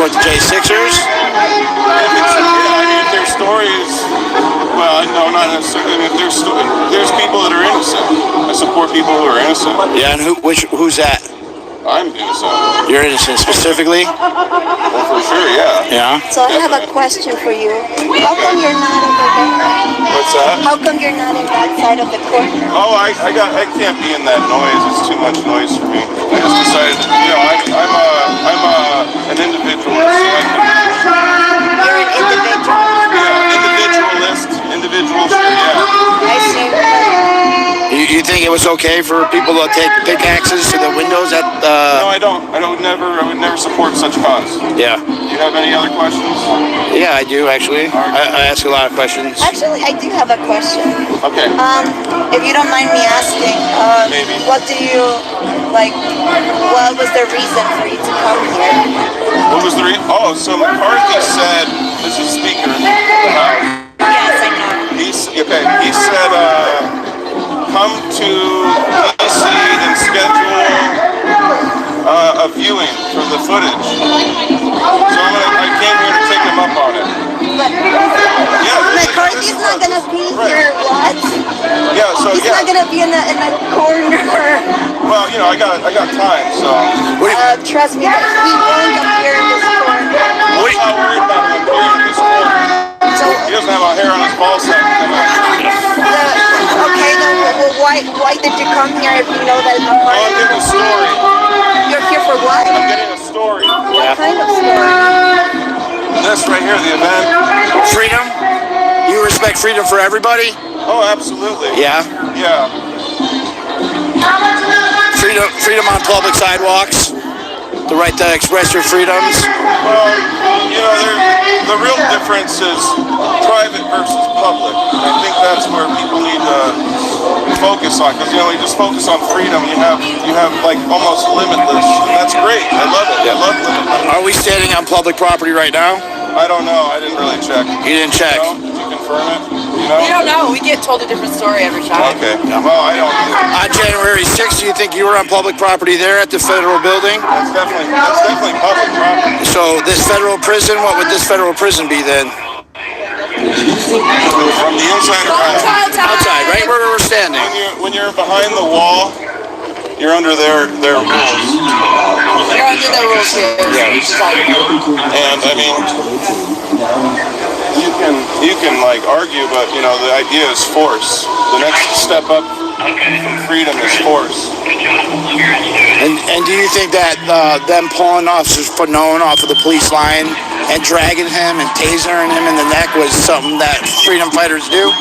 support the J6ers? If their stories, well, no, not necessarily. If there's people that are innocent, I support people who are innocent. Yeah, and who's that? I'm innocent. You're innocent specifically? Well, for sure, yeah. Yeah. So I have a question for you. How come you're not over there? What's that? How come you're not in that side of the court? Oh, I can't be in that noise. It's too much noise for me. I just decided, I'm an individualist. So You're an individual. Yeah, individualist, yeah. I see. You think it was okay for people to take pickaxes to the windows at No, I don't. I would never support such cause. Yeah. Do you have any other questions? Yeah, I do actually. I ask a lot of questions. Actually, I do have a question. Okay. If you don't mind me asking, Maybe. what do you like? What was the reason for you to come here? What was the reason? Oh, so McCarthy said, this is Speaker of the House. Yes, I know. He said, come to DC and schedule a viewing for the footage. So I came here to take him up on it. But Yeah, McCarthy's not gonna be here. What? Yeah, so He's not gonna be in the corner. Well, I got time, so. Trust me, he won't appear in this corner. I'm not worried about him appearing in this corner. He doesn't have a hair on his ball sack. Okay, then why did you come here if you know that Oh, I'm getting a story. You're here for what? I'm getting a story. What kind of story? This right here, the event. Freedom? You respect freedom for everybody? Oh, absolutely. Yeah. Yeah. Freedom on public sidewalks. The right to express your freedoms. Well, the real difference is private versus public. And I think that's where people need to focus on, because you just focus on freedom. You have like almost limitless. And that's great. I love it. I love limitless. Are we standing on public property right now? I don't know. I didn't really check. You didn't check. Did you confirm it? We don't know. We get told a different story every time. Okay. Well, I don't either. On January 6th, do you think you were on public property there at the federal building? That's definitely public property. So this federal prison, what would this federal prison be then? From the inside or out? Outside, right where we're standing. When you're behind the wall, you're under their rules. You're under the rules here. And I mean, you can like argue, but the idea is force. The next step up from freedom is force. And do you think that them pulling Officer Fanone off of the police line and dragging him and tasering him in the neck was something that freedom fighters do?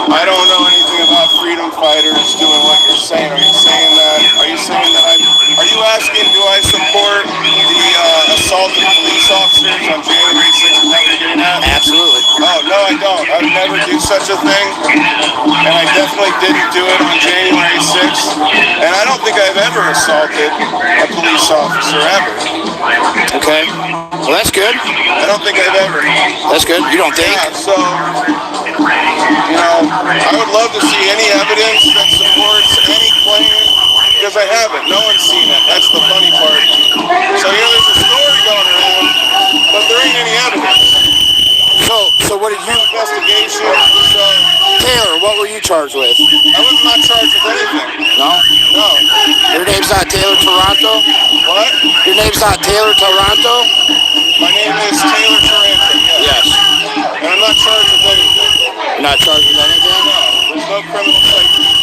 I don't know anything about freedom fighters doing what you're saying. Are you saying that? Are you asking, do I support the assaulted police officers on January 6th? Is that what you're getting at? Absolutely. Oh, no, I don't. I would never do such a thing. And I definitely didn't do it on January 6th. And I don't think I've ever assaulted a police officer, ever. Okay. Well, that's good. I don't think I've ever. That's good. You don't think? Yeah, so, I would love to see any evidence that supports any claim, because I haven't. No one's seen it. That's the funny part. So, there's a story going around, but there ain't any evidence. So what did you... Investigation, so... Taylor, what were you charged with? I was not charged with anything. No? No. Your name's not Taylor Taranto? What? Your name's not Taylor Taranto? My name is Taylor Taranto, yes. And I'm not charged with anything. You're not charged with anything? No. There's no criminal citation.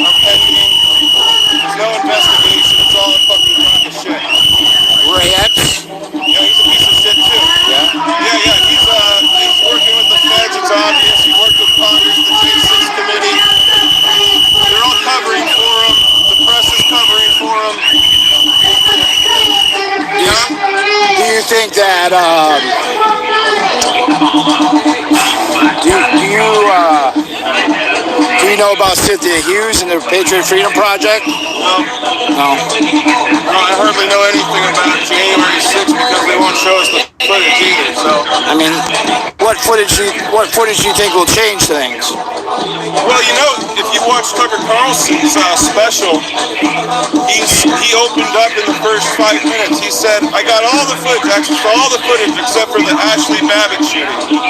No pending. There's no investigation. It's all a fucking crock of shit. Ray X? Yeah, he's a piece of shit too. Yeah? Yeah. He's working with the feds. It's obvious. He worked with Congress, the J6 committee. They're all covering for him. The press is covering for him. Yeah? Do you think that, do you know about Cynthia Hughes and the Patriot Freedom Project? No. No. No, I hardly know anything about January 6th because they won't show us the footage either, so. I mean, what footage do you think will change things? Well, if you watch Tucker Carlson's special, he opened up in the first 5 minutes. He said, I got all the footage, actually all the footage except for the Ashley Babbitt shooting.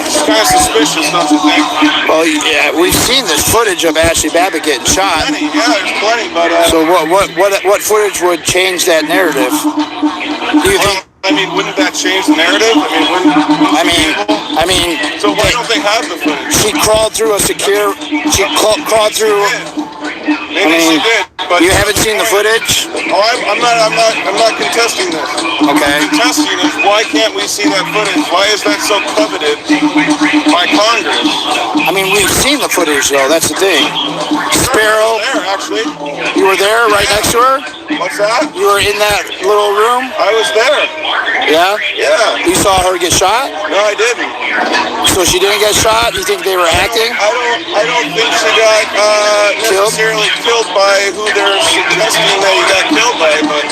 It's kind of suspicious, don't you think? Well, yeah, we've seen this footage of Ashley Babbitt getting shot. Plenty, yeah, there's plenty, but... So what footage would change that narrative? Do you think? I mean, wouldn't that change the narrative? I mean. So why don't they have the footage? She crawled through a secure. She crawled through. Maybe she did, but you haven't seen the footage? Oh, I'm not contesting this. Okay. Contesting is why can't we see that footage? Why is that so coveted by Congress? I mean, we've seen the footage though. That's the thing. Sparrow. There, actually. You were there, right next to her. What's that? You were in that little room. I was there. Yeah. Yeah. You saw her get shot? No, I didn't. So she didn't get shot? You think they were acting? I don't think she got necessarily killed by who they're suggesting that he got killed by, but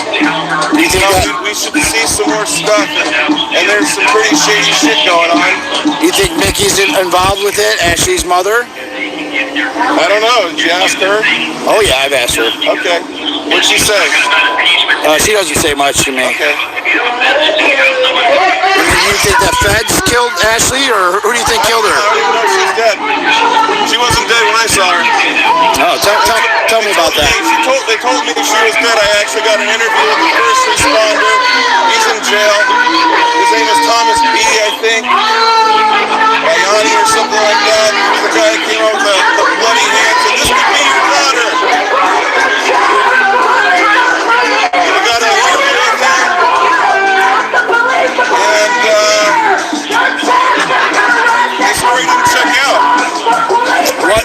you think we should see some more stuff, and there's some pretty shady shit going on. You think Mickey's involved with it, Ashley's mother? I don't know. Did you ask her? Oh yeah, I've asked her. Okay. What'd she say? She doesn't say much to me. Okay. Do you think the feds killed Ashley, or who do you think killed her? I don't even know if she's dead. She wasn't dead when I saw her. Oh, tell me about that. They told me she was dead. I actually got an interview with the first responder. He's in jail. His name is Thomas B., I think. Bayani or something like that. He's the guy that came out with the bloody hands and this could be your daughter. We got an interview with him. And the story didn't check out.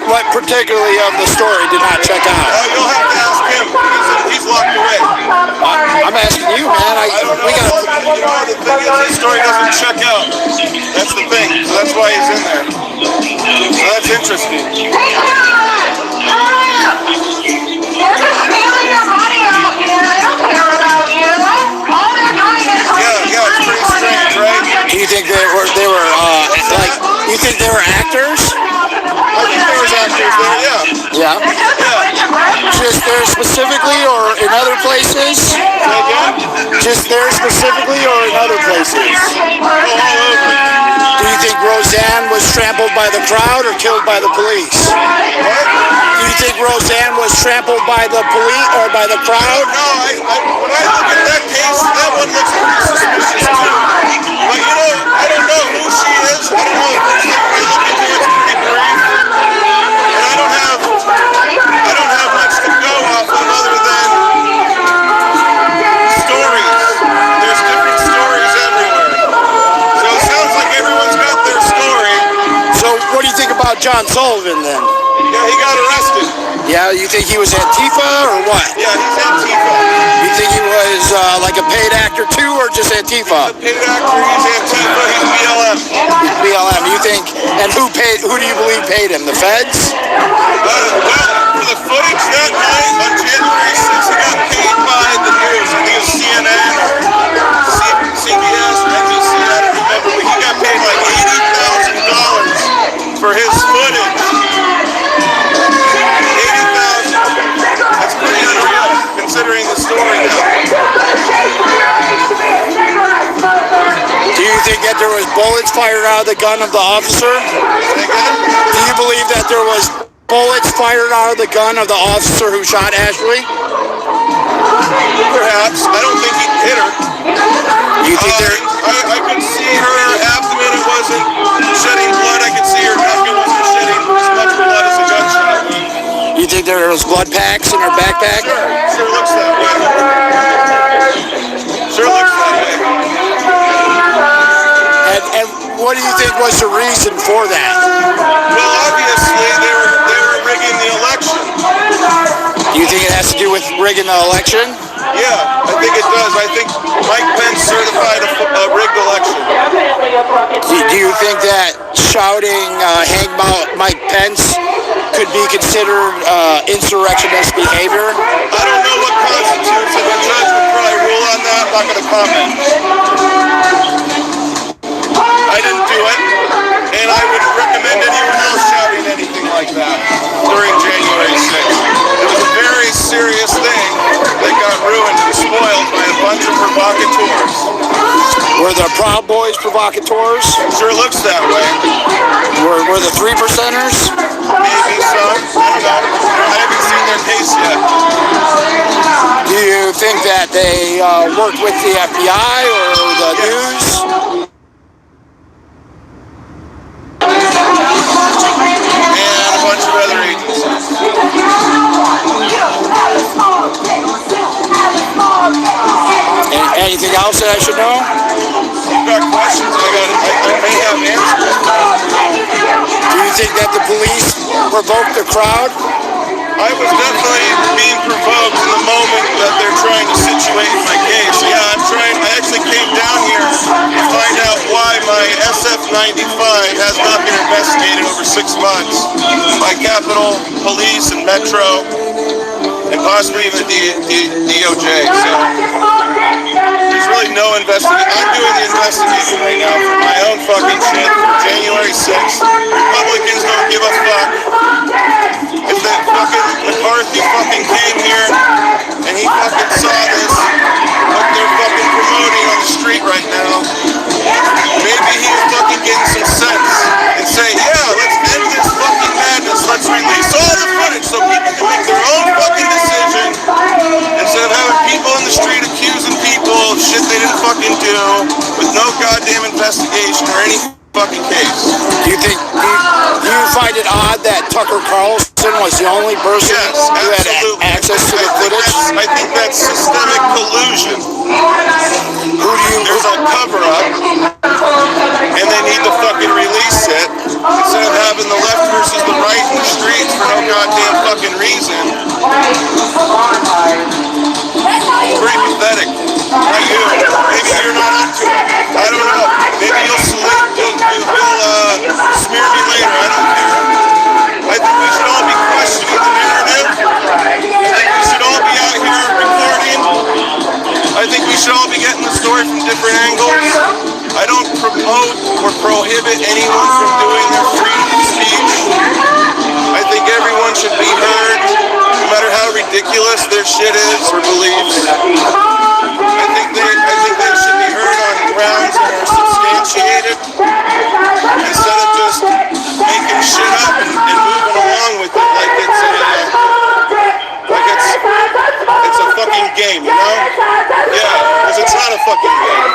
What particularly of the story did not check out? You'll have to ask him. He's locked away. I'm asking you, man. I don't know. The thing is, his story doesn't check out. That's the thing. So that's why he's in there. So that's interesting. Yeah, it's pretty strange, right? Do you think they were like? You think they were actors? I think there was actors there, yeah. Yeah. Just there specifically, or in other places? Say again? Just there specifically, or in other places? All over. Do you think Roseanne was trampled by the crowd or killed by the police? What? Do you think Roseanne was trampled by the police or by the crowd? No, when I look at that case, that one looks pretty suspicious too. But you know, I don't know who she is. I don't know. I look into it, it's pretty brief. And I don't have much to go off of other than stories. There's different stories everywhere. So it sounds like everyone's got their story. So what do you think about John Sullivan then? Yeah, he got arrested. Yeah, you think he was Antifa or what? Yeah, he's Antifa. You think he was like a paid actor too, or just Antifa? He's a paid actor, he's Antifa, he's BLM. He's BLM. You think? And who do you believe paid him? The feds? Well, for the footage that night on January 6th, he got paid by the news. I think it was CNN or CBS or NBC, I don't remember, but he got paid like $80,000 for his footage. That's pretty unreal, considering the story now. Do you think that there was bullets fired out of the gun of the officer? Say again? Do you believe that there was bullets fired out of the gun of the officer who shot Ashley? Perhaps. I don't think he hit her. You think there? I could see her abdomen. It wasn't shedding blood. I could see her neck. It wasn't shedding as much blood as a gunshot would. You think there was blood packs in her backpack? Sure looks that way. Sure looks that way. And what do you think was the reason for that? Well, obviously they were rigging the election. Do you think it has to do with rigging the election? Yeah, I think it does. I think Mike Pence certified a rigged election. Do you think that shouting "Hang Mike Pence" could be considered insurrectionist behavior? I don't know what constitutes it. The judge would probably rule on that. I'm not going to comment. I didn't do it, and I would recommend anyone else shouting anything like that. provocateurs. Were the Proud Boys provocateurs? Sure looks that way. Were the 3%ers? Maybe some. I don't know. I haven't seen their case yet. Do you think that they worked with the FBI or the news? And a bunch of other agencies. Anything else that I should know? You've got questions, I may have answers. Do you think that the police provoked the crowd? I was definitely being provoked in the moment that they're trying to situate my case. Yeah, I actually came down here to find out why my SF-95 has not been investigated over 6 months by Capitol Police and Metro and possibly even the DOJ. So there's really no investigation. I'm doing the investigation right now for my own fucking shit from January 6th. Republicans don't give a fuck. If that fucking McCarthy fucking came here and he fucking saw this, what they're fucking promoting on the street right now, maybe he was fucking getting some sense and say, yeah, let's end this fucking madness. Let's release all the footage so people can make their own fucking decision instead of having people in the street accusing people of shit they didn't fucking do with no goddamn investigation or any fucking case. Do you find it odd that Tucker Carlson was the only person who had access to the footage? I think that's systemic collusion. There's a cover-up, and they need to fucking release it instead of having the left versus the right in the streets for no goddamn fucking reason. Pretty pathetic. Not you. Maybe you're not into it. I don't know. Maybe you'll smear me later. I don't care. I think we should all be questioning the narrative. I think we should all be out here recording. I think we should all be getting the story from different angles. I don't promote or prohibit anyone from doing their freedom of speech. I think everyone should be heard, no matter how ridiculous their shit is or beliefs. I think they should be heard on grounds that are substantiated instead of just making shit up and moving along with it like it's a fucking game, you know? Yeah, because it's not a fucking game.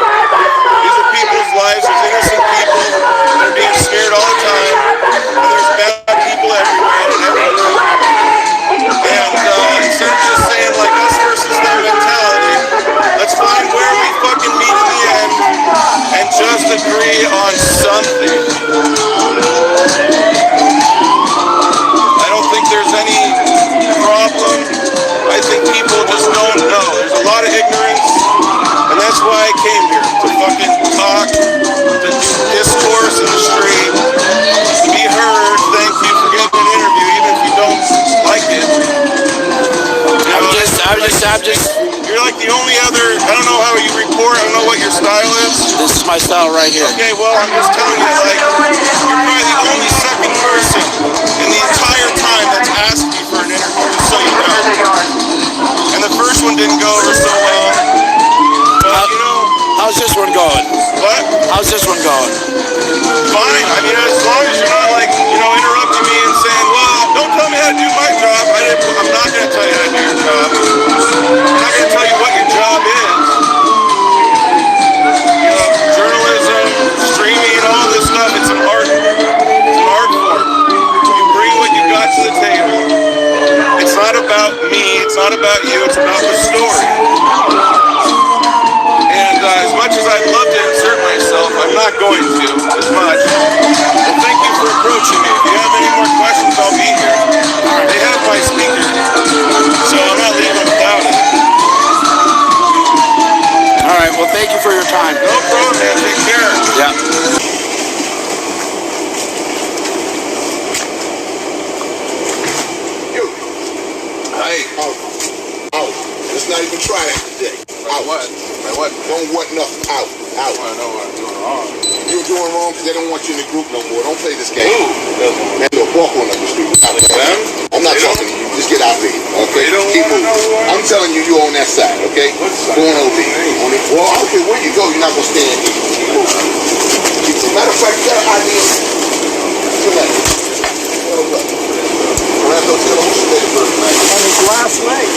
These are people's lives. There's innocent people that are being scared all the time, and there's bad people everywhere and everywhere. And instead of just saying like us versus them mentality, let's find where we fucking meet in the end and just agree on something. I don't think there's any problem. I think people just don't know. There's a lot of ignorance, and that's why I came here, to fucking talk, to do discourse in the street, to be heard. Thank you for getting an interview, even if you don't like it. You're like the only other, I don't know how you report, I don't know what your style is. This is my style right here. Okay, well, I'm just telling you, like, you're probably the only second person in the entire time that's asked me for an interview, just so you know. And the first one didn't go over so well. But, you know. How's this one going? What? How's this one going? Fine. I mean, as long as you're not, like, you know, interrupting me and saying, well, don't tell me how to do my job. I'm not going to tell you how to do your job. I'm not going to tell you what your job is. You know, journalism, streaming, all this stuff, it's an art. It's an art form. You bring what you got to the table. It's not about me. It's not about you. It's about the story. And as much as I'd love to insert myself, I'm not going to as much. Well, thank you for approaching me. If you have any more questions, I'll be here. They have my speaker, so I'm not leaving without it. All right, well, thank you for your time. No problem, man. Take care. Yeah. Let's not even try that today. Out. What? What? Don't want nothing. Out. I know what I'm doing wrong. You're doing wrong because they don't want you in the group no more. Don't play this game. Ooh. Man, you'll walk on up the street. I'm not talking to you. Just get out there. Okay? Keep moving. I'm telling you, you're on that side. Okay? Go on over there. Well, I don't care where you go, you're not going to stand here. As a matter of fact, you got an idea. Taranto, tell them who's today first, man. On his last leg.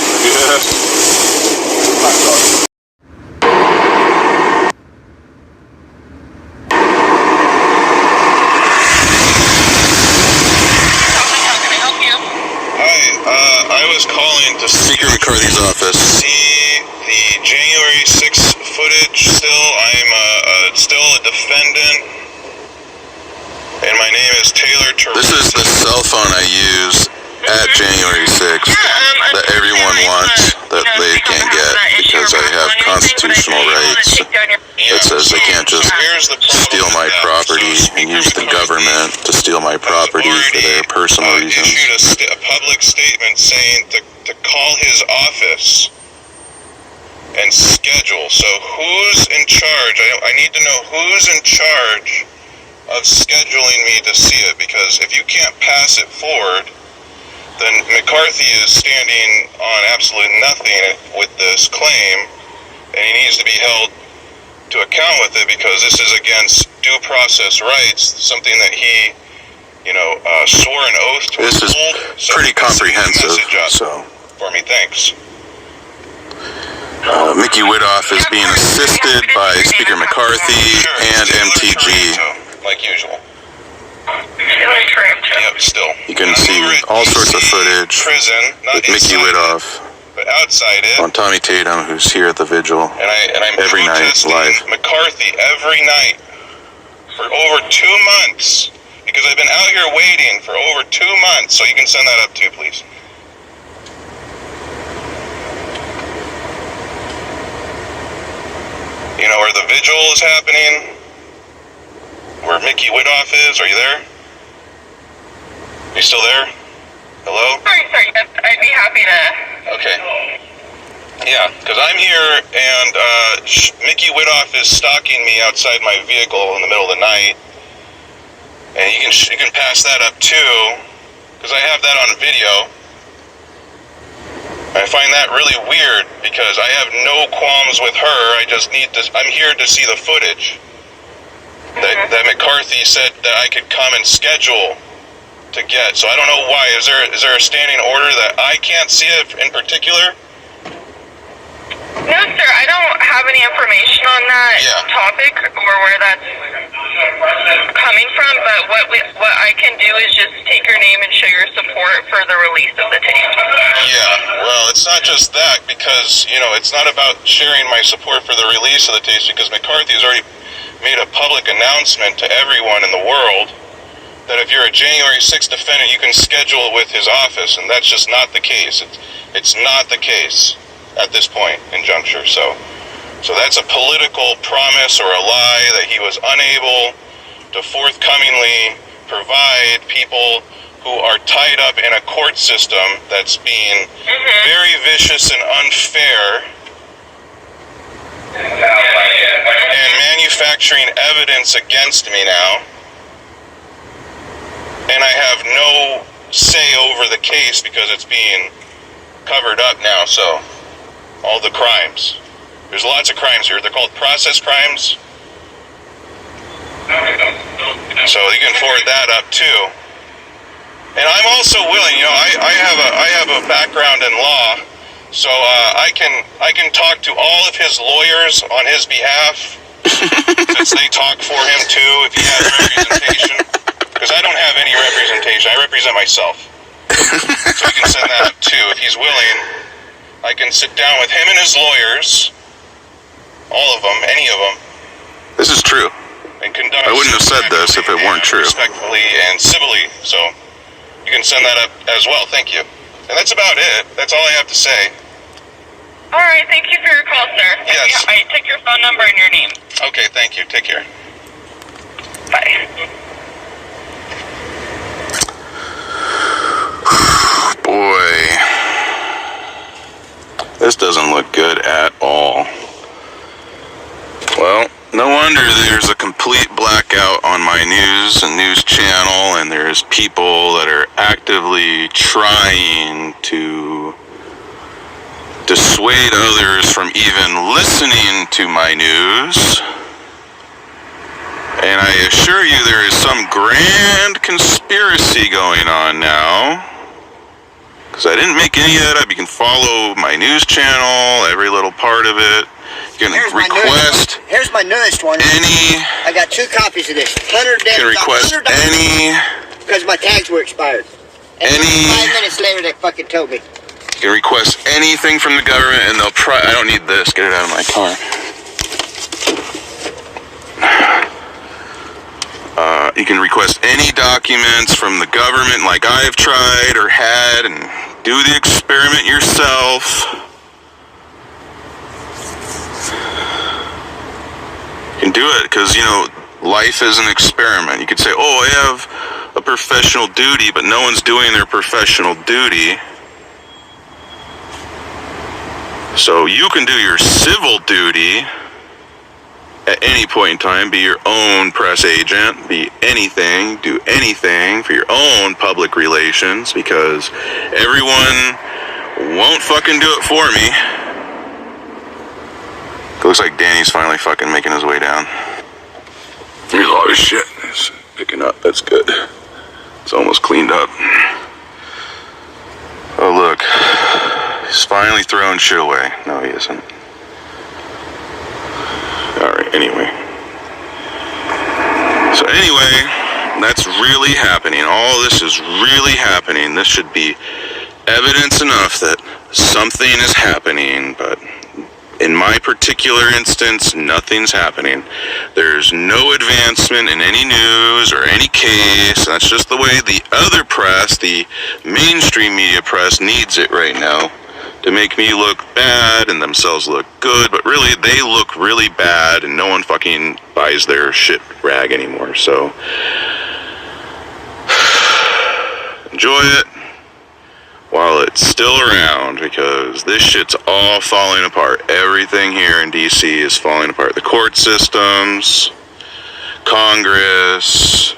I was calling to Speaker McCarthy's office. See the January 6th footage still. I'm still a defendant. And my name is Taylor Taranto. This is the cell phone I use at January 6th that everyone wants that they can't get because I have constitutional rights. It says they can't just steal my property and use the government to steal my property for their personal reasons. Issued a public statement saying to call his office and schedule. So who's in charge? I need to know who's in charge of scheduling me to see it, because if you can't pass it forward, then McCarthy is standing on absolutely nothing with this claim, and he needs to be held to account with it because this is against due process rights, something that he, swore an oath to. This is pretty comprehensive. So for me, thanks. Mickey Widoff is being assisted by Speaker McCarthy and MTG, like usual. Yep, still. You can see all sorts of footage with Mickey Widoff, but outside it, on Tommy Tatum, who's here at the vigil, and I'm every night live. McCarthy every night for over 2 months, because I've been out here waiting for over 2 months. So you can send that up too, please. You know where the vigil is happening? Where Mickey Widoff is? Are you there? You still there? Hello? Sorry, I'd be happy to. Okay. Yeah, because I'm here and Mickey Widoff is stalking me outside my vehicle in the middle of the night. And you can pass that up too, because I have that on video. I find that really weird because I have no qualms with her. I'm here to see the footage that McCarthy said that I could come and schedule to get. So I don't know why. Is there a standing order that I can't see it in particular? No, sir, I don't have any information on that topic or where that's coming from, but what I can do is just take your name and show your support for the release of the tape. Yeah, well, it's not just that, because, it's not about sharing my support for the release of the tape, because McCarthy has already made a public announcement to everyone in the world that if you're a January 6th defendant, you can schedule it with his office, and that's just not the case. It's not the case at this point in juncture. So that's a political promise or a lie that he was unable to forthcomingly provide people who are tied up in a court system that's being very vicious and unfair and manufacturing evidence against me now. And I have no say over the case because it's being covered up now, so all the crimes. There's lots of crimes here. They're called process crimes. So you can forward that up too. And I'm also willing, I have a background in law, so I can talk to all of his lawyers on his behalf, since they talk for him too, if he has representation. Because I don't have any representation. I represent myself. So you can send that up too. If he's willing, I can sit down with him and his lawyers, all of them, any of them. This is true. And conduct. I wouldn't have said this if it weren't true. Respectfully and civilly. So you can send that up as well. Thank you. And that's about it. That's all I have to say. All right. Thank you for your call, sir. Yes. I took your phone number and your name. Okay. Thank you. Take care. Bye. Boy, this doesn't look good at all. Well, no wonder there's a complete blackout on my news channel, and there's people that are actively trying to dissuade others from even listening to my news. And I assure you there is some grand conspiracy going on now. Because I didn't make any of that up. You can follow my news channel, every little part of it. You can request here's my newest one. I got 2 copies of this. 100 days. You can request any. Because my tags were expired. And 5 minutes later, they fucking told me. You can request anything from the government, and they'll I don't need this. Get it out of my car. You can request any documents from the government, like I've tried or had, and do the experiment yourself. You can do it because, you know, life is an experiment. You could say, oh, I have a professional duty, but no one's doing their professional duty. So you can do your civil duty at any point in time, be your own press agent, be anything, do anything for your own public relations, because everyone won't fucking do it for me. It looks like Danny's finally fucking making his way down. There's a lot of shit. It's picking up, that's good. It's almost cleaned up. Oh look, he's finally throwing shit away. No, he isn't. Alright, anyway. So anyway, that's really happening. All this is really happening. This should be evidence enough that something is happening, but in my particular instance, nothing's happening. There's no advancement in any news or any case. That's just the way the other press, the mainstream media press, needs it right now. To make me look bad and themselves look good, but really they look really bad and no one fucking buys their shit rag anymore. So enjoy it while it's still around, because this shit's all falling apart. Everything here in DC is falling apart. The court systems, Congress,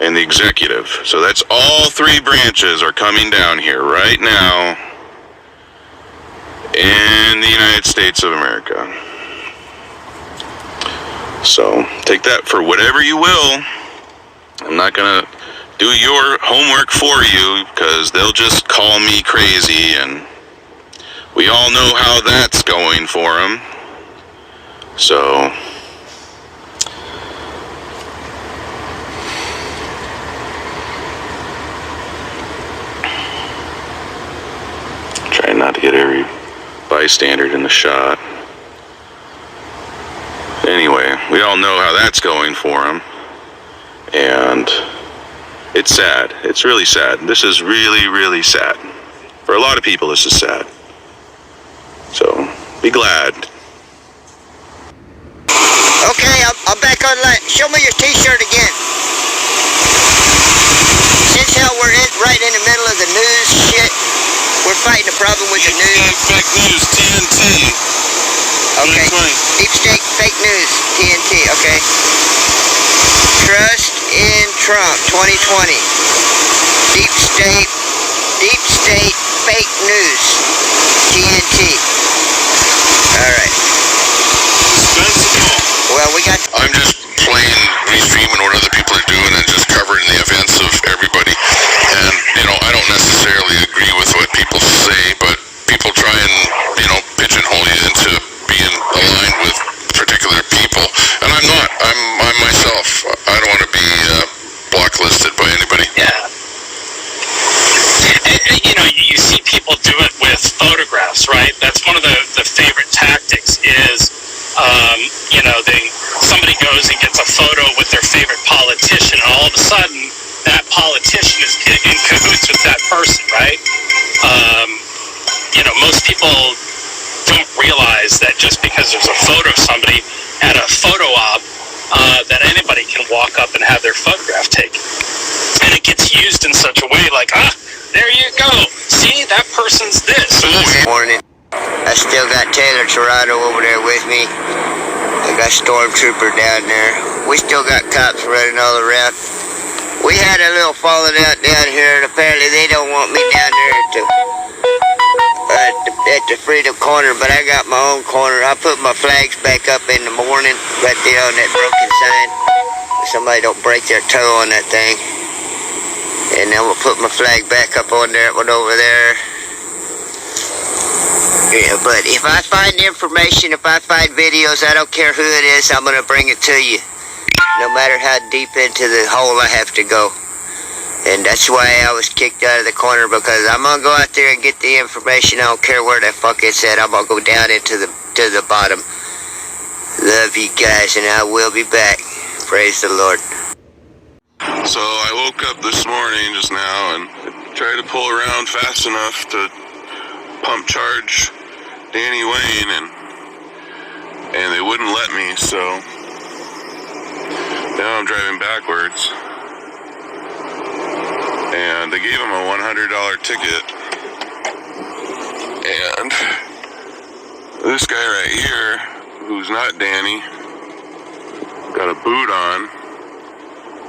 and the executive. So that's all 3 branches are coming down here right now in the United States of America. So take that for whatever you will. I'm not gonna do your homework for you, because they'll just call me crazy, and we all know how that's going for them. So try not to get every bystander in the shot. Anyway, we all know how that's going for him, and it's sad. It's really sad. This is really, really sad. For a lot of people, this is sad. So, be glad. Okay, I'm back online. Show me your t-shirt again. Since how we're right in the middle of the news shit, we're fighting a problem with the news. Fake news, TNT. Okay. Deep state fake news, TNT. Okay. Trust in Trump 2020. Deep state fake news, TNT. All right. Well, we got. I'm just playing restreaming what other people are doing and just covering the events of everybody. And, you know, I don't necessarily agree with what people say, but people try and, you know, pigeonhole you into being aligned with particular people. And I'm not. I'm myself. I don't want to be blacklisted by anybody. Yeah. And, you know, you see people do it with photographs, right? That's one of the favorite tactics is, you know, somebody goes and gets a photo with their favorite politician, and all of a sudden that politician is in cahoots with that person, right? You know, most people don't realize that just because there's a photo of somebody at a photo op, that anybody can walk up and have their photograph taken. And it gets used in such a way like, there you go. See, that person's this. Morning. I still got Taylor Taranto over there with me. I got Stormtrooper down there. We still got cops running all around. We had a little falling out down here, and apparently they don't want me down there to at the Freedom Corner, but I got my own corner. I put my flags back up in the morning right there on that broken sign. Somebody don't break their toe on that thing. And then we'll put my flag back up on that one over there. Yeah, but if I find information, if I find videos, I don't care who it is, I'm going to bring it to you. No matter how deep into the hole I have to go. And that's why I was kicked out of the corner, because I'm going to go out there and get the information. I don't care where the fuck it's at. I'm going to go down into the bottom. Love you guys, and I will be back. Praise the Lord. So I woke up this morning just now and tried to pull around fast enough to pump charge Danny Wayne, and they wouldn't let me, so now I'm driving backwards. And they gave him a $100 ticket. And this guy right here, who's not Danny, got a boot on.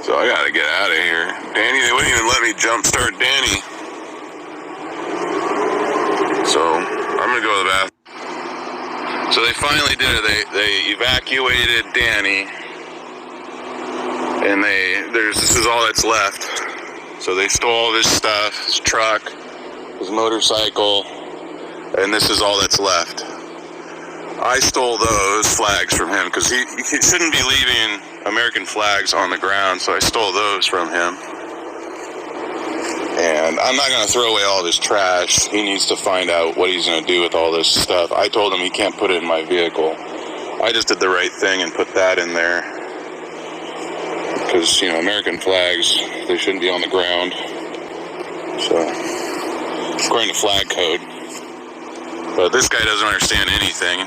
So I gotta get out of here. Danny, they wouldn't even let me jumpstart Danny. So I'm gonna go to the bathroom. So they finally did it. They evacuated Danny. And this is all that's left. So they stole all this stuff, his truck, his motorcycle, and this is all that's left. I stole those flags from him because he shouldn't be leaving American flags on the ground, so I stole those from him. And I'm not going to throw away all this trash. He needs to find out what he's going to do with all this stuff. I told him he can't put it in my vehicle. I just did the right thing and put that in there. Because, American flags, they shouldn't be on the ground. So, according to flag code. But this guy doesn't understand anything.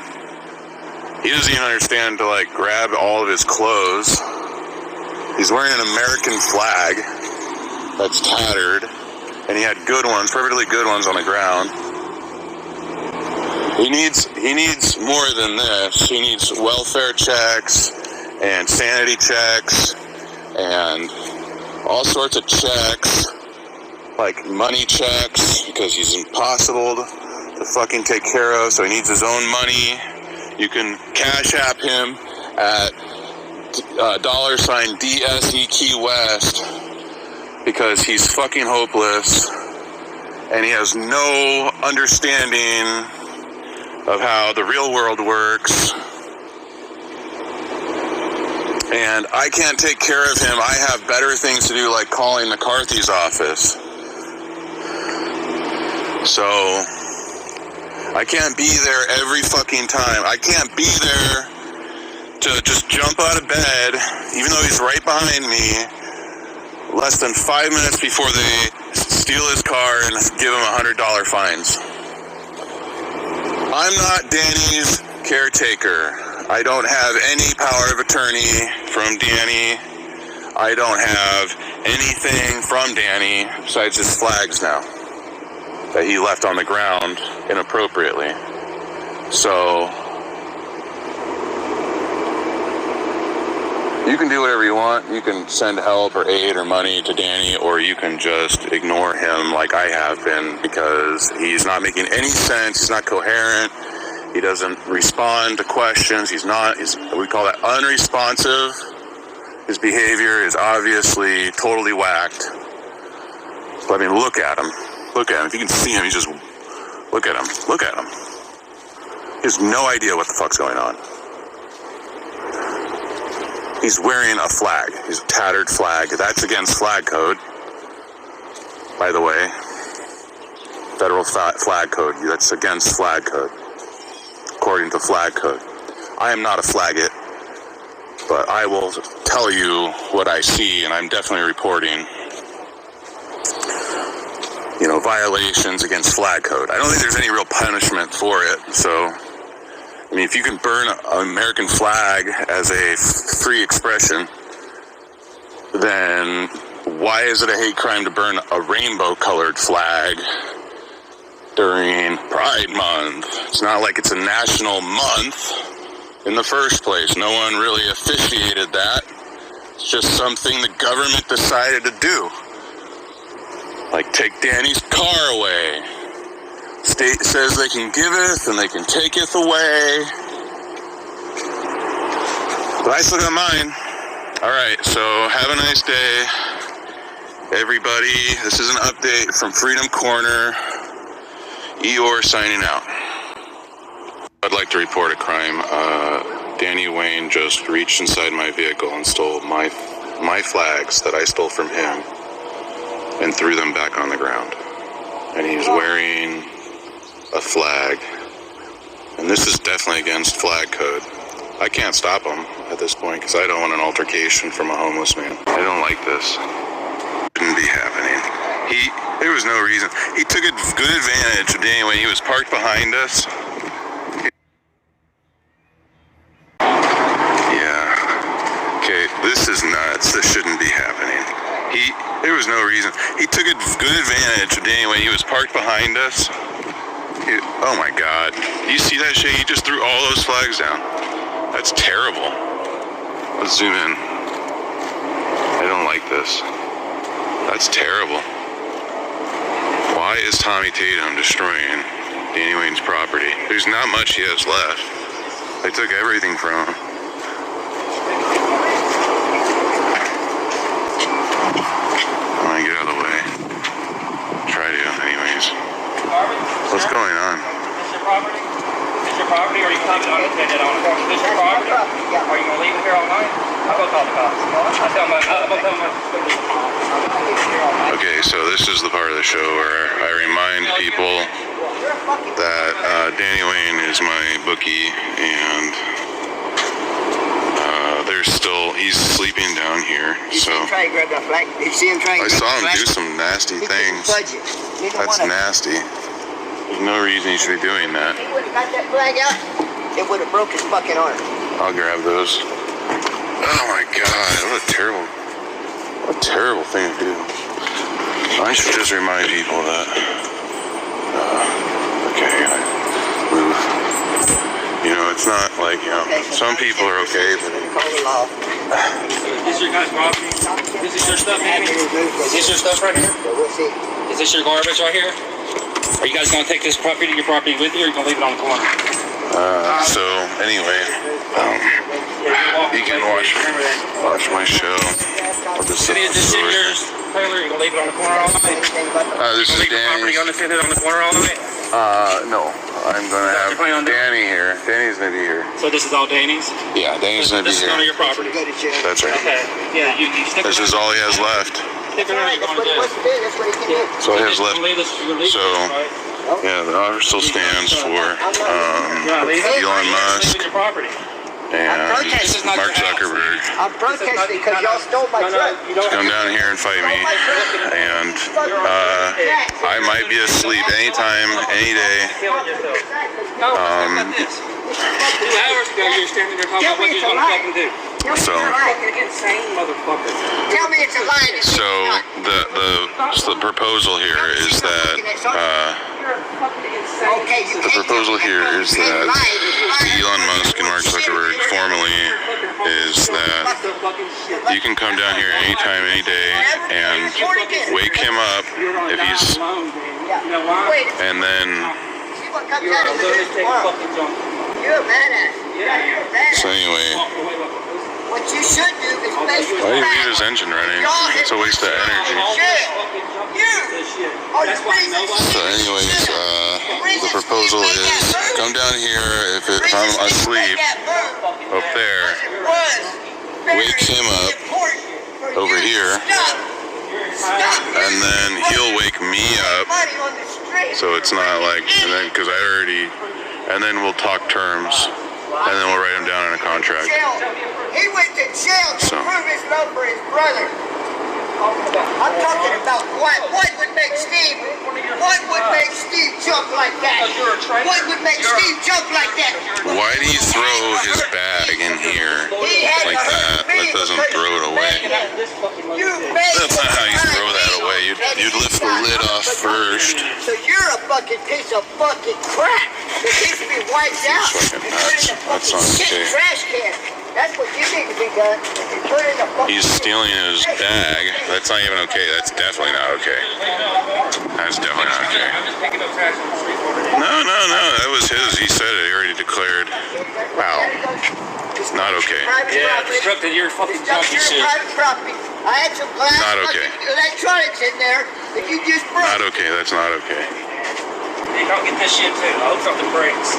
He doesn't even understand to, grab all of his clothes. He's wearing an American flag that's tattered. And he had good ones, perfectly good ones on the ground. He needs more than this. He needs welfare checks and sanity checks and all sorts of checks, like money checks, because he's impossible to fucking take care of, so he needs his own money. You can cash app him at $DSE Key West, because he's fucking hopeless, and he has no understanding of how the real world works. And I can't take care of him. I have better things to do, like calling McCarthy's office. So, I can't be there every fucking time. I can't be there to just jump out of bed, even though he's right behind me, less than 5 minutes before they steal his car and give him $100 fines. I'm not Danny's caretaker. I don't have any power of attorney from Danny. I don't have anything from Danny besides his flags now that he left on the ground inappropriately. So you can do whatever you want. You can send help or aid or money to Danny, or you can just ignore him like I have been, because he's not making any sense. He's not coherent. He doesn't respond to questions. We call that unresponsive. His behavior is obviously totally whacked. But look at him. Look at him. If you can see him, look at him. Look at him. He has no idea what the fuck's going on. He's wearing a flag. He's a tattered flag. That's against flag code, by the way. Federal flag code. That's against flag code, according to flag code. I am not a flagget, but I will tell you what I see, and I'm definitely reporting, violations against flag code. I don't think there's any real punishment for it. So, if you can burn an American flag as a free expression, then why is it a hate crime to burn a rainbow-colored flag during Pride Month? It's not like it's a national month in the first place. No one really officiated that. It's just something the government decided to do. Like, take Danny's car away. It's state says they can giveth and they can taketh away. But I still got mine. Alright, so have a nice day, everybody. This is an update from Freedom Corner. EOR signing out. I'd like to report a crime. Danny Wayne just reached inside my vehicle and stole my flags that I stole from him and threw them back on the ground. And he's wearing a flag. And this is definitely against flag code. I can't stop him at this point because I don't want an altercation from a homeless man. I don't like this. Shouldn't be happening. There was no reason. He took a good advantage of Danny Wayne. He was parked behind us. Yeah. Okay, this is nuts. This shouldn't be happening. There was no reason. He took a good advantage of Danny Wayne. He was parked behind us. Oh my God. Do you see that shit? He just threw all those flags down. That's terrible. Let's zoom in. I don't like this. That's terrible. Why is Tommy Tatum destroying Danny Wayne's property? There's not much he has left. They took everything from him. I'm gonna get out of the way. Try to, anyways. What's going on? Is this your property? Is this your property, or are you coming unattended on it? Is this your property? Are you gonna leave it here all night? I'll go call the cops. I'll tell my Okay, so this is the part of the show where I remind people that Danny Wayne is my bookie, and he's sleeping down here. So Try to grab that flag. You see him trying to I saw him do some nasty things. That's nasty. There's no reason he should be doing that. If he would have got that flag out, it would have broke his fucking arm. I'll grab those. Oh my God, what a terrible thing to do. I should just remind people that, okay, move. You know, it's not like, some people are okay, but... Is this your guys' property? Is this your stuff, Andy? Is this your stuff right here? Is this your garbage right here? Are you guys going to take this property, your property with you, or are you going to leave it on the corner? So, anyway, you can watch my show. I'll just set Is this shit yours, Taylor? You going to leave it on the corner all night? This is Danny's. You going to leave the property unattended on the corner all night? No. I'm going to have Danny here. Danny's going to be here. So this is all Danny's? Yeah, Danny's going to be here. This is none of your property? That's right. Okay. Yeah, you stick This is all he has left. Stick around, you're going to jail. That's all he has left. So, yeah, the offer still stands for Elon Musk and Mark Zuckerberg. I'm protesting because y'all stole my truck. Come down here and fight me, and I might be asleep anytime, any day. 2 hours ago, you were standing there talking about what you're going to fucking do. So, Insane motherfucker. Tell me it's a lie. so the proposal here is that Elon Musk and Mark Zuckerberg formally is that you can come down here anytime, any day, and wake him up if he's, and then. You're a badass. So anyway. What you should do is make Why do you leave his engine running? It's a waste of energy. So anyways, the proposal is come down here if I'm asleep up there, wake him up over here, and then he'll wake me up. So it's not like, and then because and then we'll talk terms. And then we'll write him down in a contract. He went to jail to prove his love for his brother. I'm talking about what would make Steve jump like that? What would make Steve jump like that? Why do you throw his bag in here like that? That doesn't throw it away. That's not how you throw that away. You'd lift the lid off first. So you're a fucking piece of fucking crap that needs to be wiped out and put in a fucking shit trash can. That's what you need to be done. He's stealing his bag. That's not even okay. That's definitely not okay. That's definitely not okay. No. That was his. He said it. He already declared. Wow. It's not okay. Yeah, disrupted your fucking junkie shit. Private property. I had some glass Not okay. electronics in there that you just broke. Not okay. That's not okay. Hey, don't get this shit too. I hope something breaks.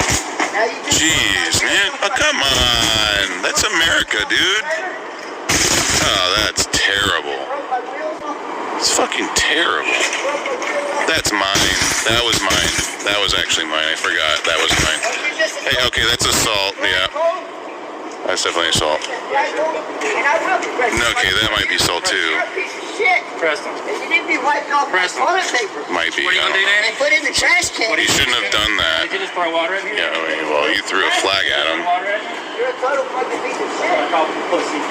Jeez, man. Oh, come on. That's America, dude. Oh, that's terrible. It's fucking terrible. That's mine. That was mine. That was actually mine. I forgot. That was mine. Hey, okay, that's assault. Yeah. That's definitely assault. Okay, that might be assault too. Preston. You need to be wiped off with toilet paper. Might be. What are you gonna do, Danny? And put in the trash can. You shouldn't have done that. Did you just throw water at me? Yeah, well, you threw a flag at him. You're a total fucking piece of shit. Pussy.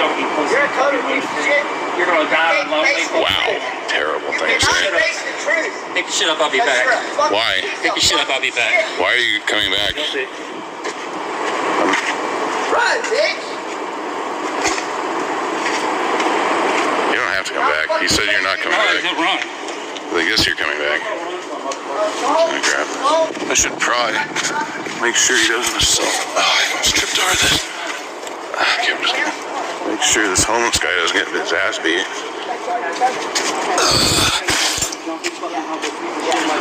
Junkie pussy. You're a total piece of shit. You're gonna die alone. Wow. Terrible thing to say. Pick your shit up, I'll be back. Why? Pick your shit up, I'll be back. Why are you coming back? Run, bitch. You don't have to come back. You said you're not coming back. He'll run. I guess you're coming back. Let me grab this. I should probably make sure he doesn't assault. Oh, I almost tripped over this. Okay, I'm just gonna make sure this homeless guy doesn't get his ass beat.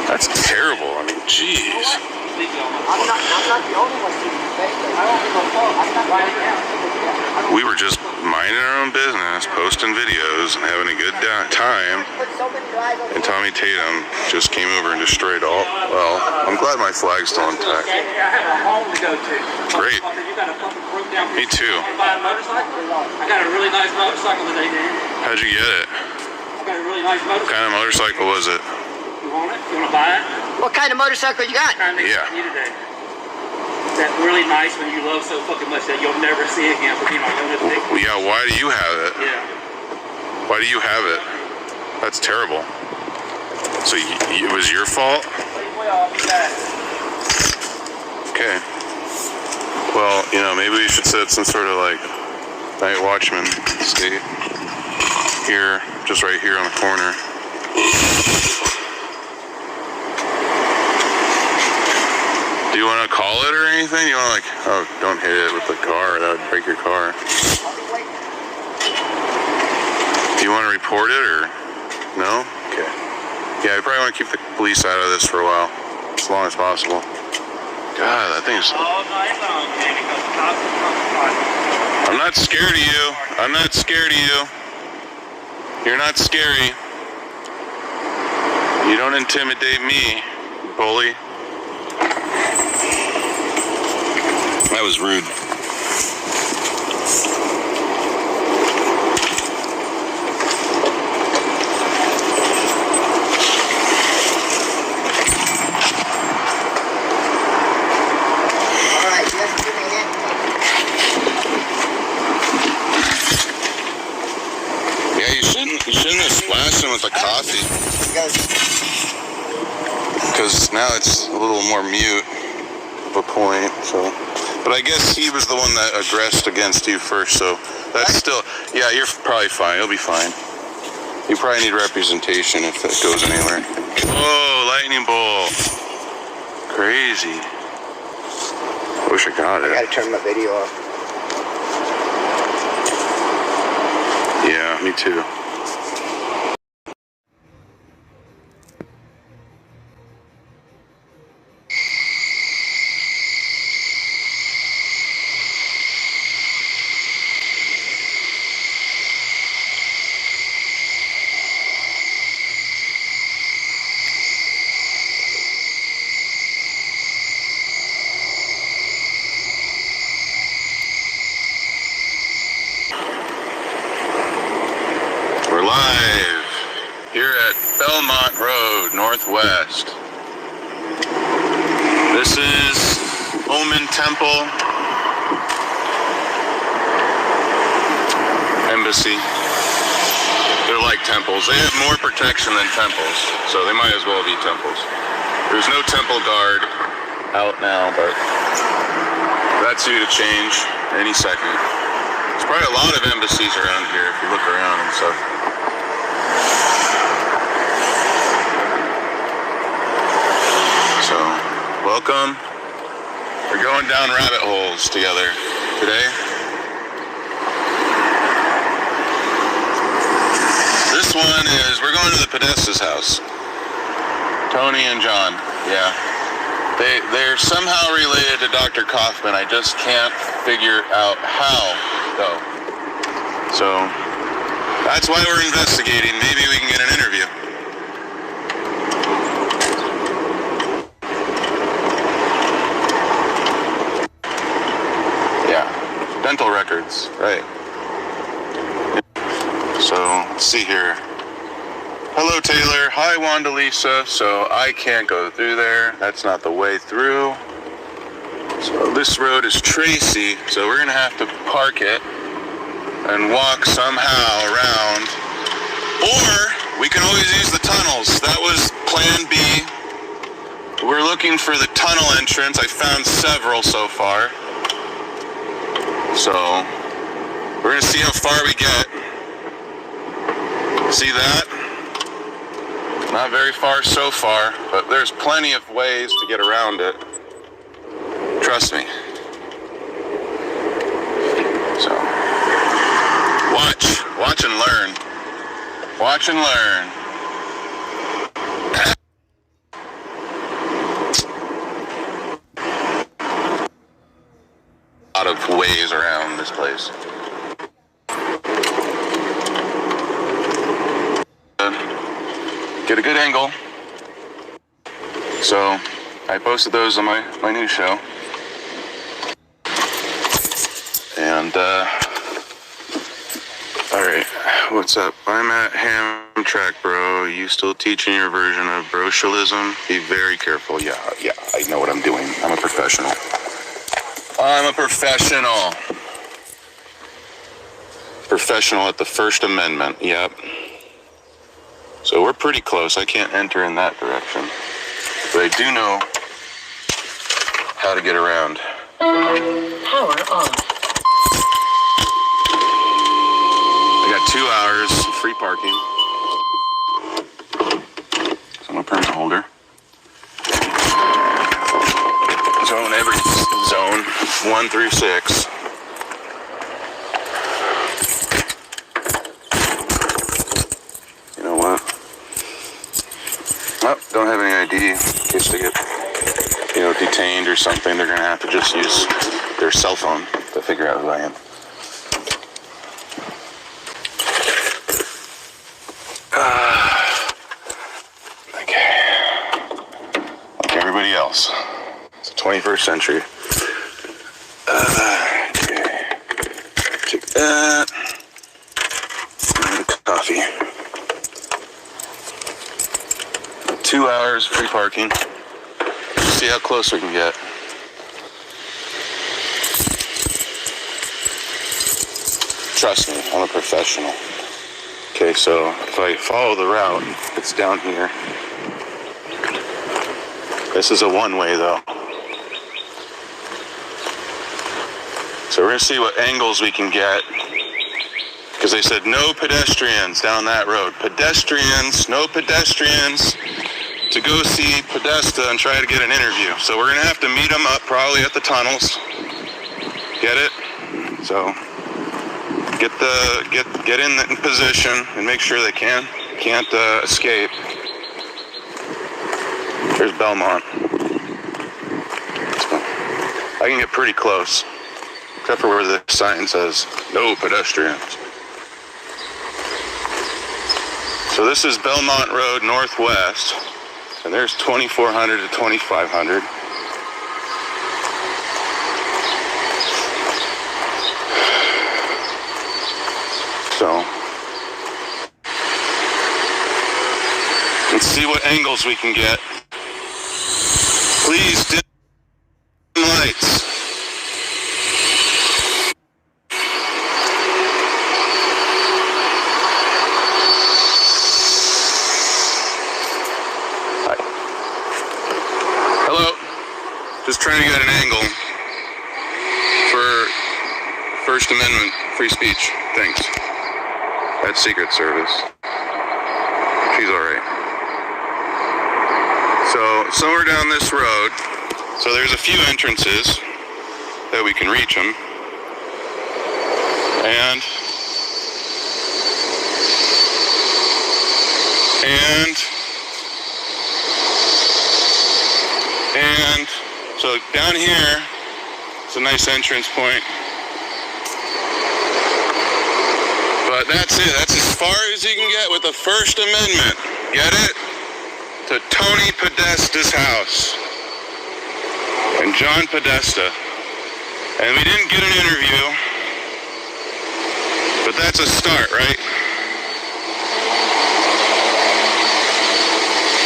That's terrible. I mean, jeez. I'm not the only one to be fake. I don't give a fuck. I'm not right now. We were just minding our own business, posting videos, and having a good time. And Tommy Tatum just came over and destroyed all. Well, I'm glad my flag's still intact. I have a home to go to. Great. You got a fucking broke down Me too. buy a motorcycle? I got a really nice motorcycle today, Dan. How'd you get it? I got a really nice What motorcycle. kind of motorcycle was it? You want it? You want to buy it? What kind of motorcycle you got? Yeah. You today. That really nice one you love so fucking much that you'll never see again for being on your thing. Well, yeah, why do you have it? Yeah. Why do you have it? That's terrible. So it was your fault? Okay. Well, you know, maybe we should set some sort of like night watchman state here, just right here on the corner. Do you want to call it or anything? You want to like, oh, don't hit it with the car, that would break your car. Do you want to report it or no? Okay. Yeah, I probably want to keep the police out of this for a while, as long as possible. God, that thing's... I'm not scared of you. I'm not scared of you. You're not scary. You don't intimidate me, bully. That was rude. Yeah, you shouldn't have splashed him with the coffee. Because now it's a little more mute of a point, so. But I guess he was the one that aggressed against you first, so that's still, yeah, you're probably fine. You'll be fine. You probably need representation if that goes anywhere. Whoa, lightning bolt. Crazy. I wish I got it. I gotta turn my video off. Yeah, me too. We're live here at Belmont Road, Northwest. This is Pullman Temple Embassy. They're like temples. They have more protection than temples, so they might as well be temples. There's no temple guard out now, but that's due to change. any second. There's probably a lot of embassies around here if you look around and stuff. So, welcome. We're going down rabbit holes together today. This one is, we're going to the Podesta's house. Tony and John, yeah. They're somehow related to Dr. Kaufman. I just can't figure out how, though. So, that's why we're investigating. Maybe we can get an interview. Yeah, dental records, right. So, let's see here. Hello, Taylor. Hi, Wanda Lisa. So I can't go through there. That's not the way through. So this road is Tracy. So we're going to have to park it and walk somehow around. Or we can always use the tunnels. That was plan B. We're looking for the tunnel entrance. I found several so far. So we're going to see how far we get. See that? Not very far so far, but there's plenty of ways to get around it. Trust me. So, watch and learn. Watch and learn. A lot of ways around this place. Get a good angle. So I posted those on my new show. And alright, what's up? I'm at Hamtramck, bro. You still teaching your version of brocialism? Be very careful. Yeah, I know what I'm doing. I'm a professional. Professional at the First Amendment, yep. So we're pretty close. I can't enter in that direction. But I do know how to get around. Power on. I got 2 hours free parking. So I'm a permit holder. Zone every zone, 1 through 6. You know what? Oh, don't have any ID in case they get, detained or something. They're gonna have to just use their cell phone to figure out who I am. Like everybody else. It's the 21st century. Okay. Take that. And a coffee. 2 hours free parking. See how close we can get. Trust me, I'm a professional. Okay, so if I follow the route, it's down here. This is a one-way though. So we're gonna see what angles we can get. Because they said no pedestrians down that road. Pedestrians, no pedestrians. To go see Podesta and try to get an interview. So we're gonna have to meet them up probably at the tunnels. Get it? So get in position and make sure they can't escape. There's Belmont. I can get pretty close, except for where the sign says no pedestrians. So this is Belmont Road Northwest. And there's 2400 to 2500. So, let's see what angles we can get. Please dim lights. Just trying to get an angle for First Amendment, free speech. Thanks. That's Secret Service. She's alright. So, somewhere down this road, so there's a few entrances that we can reach them. And so down here, it's a nice entrance point. But that's it. That's as far as you can get with the First Amendment. Get it? To Tony Podesta's house. And John Podesta. And we didn't get an interview. But that's a start, right?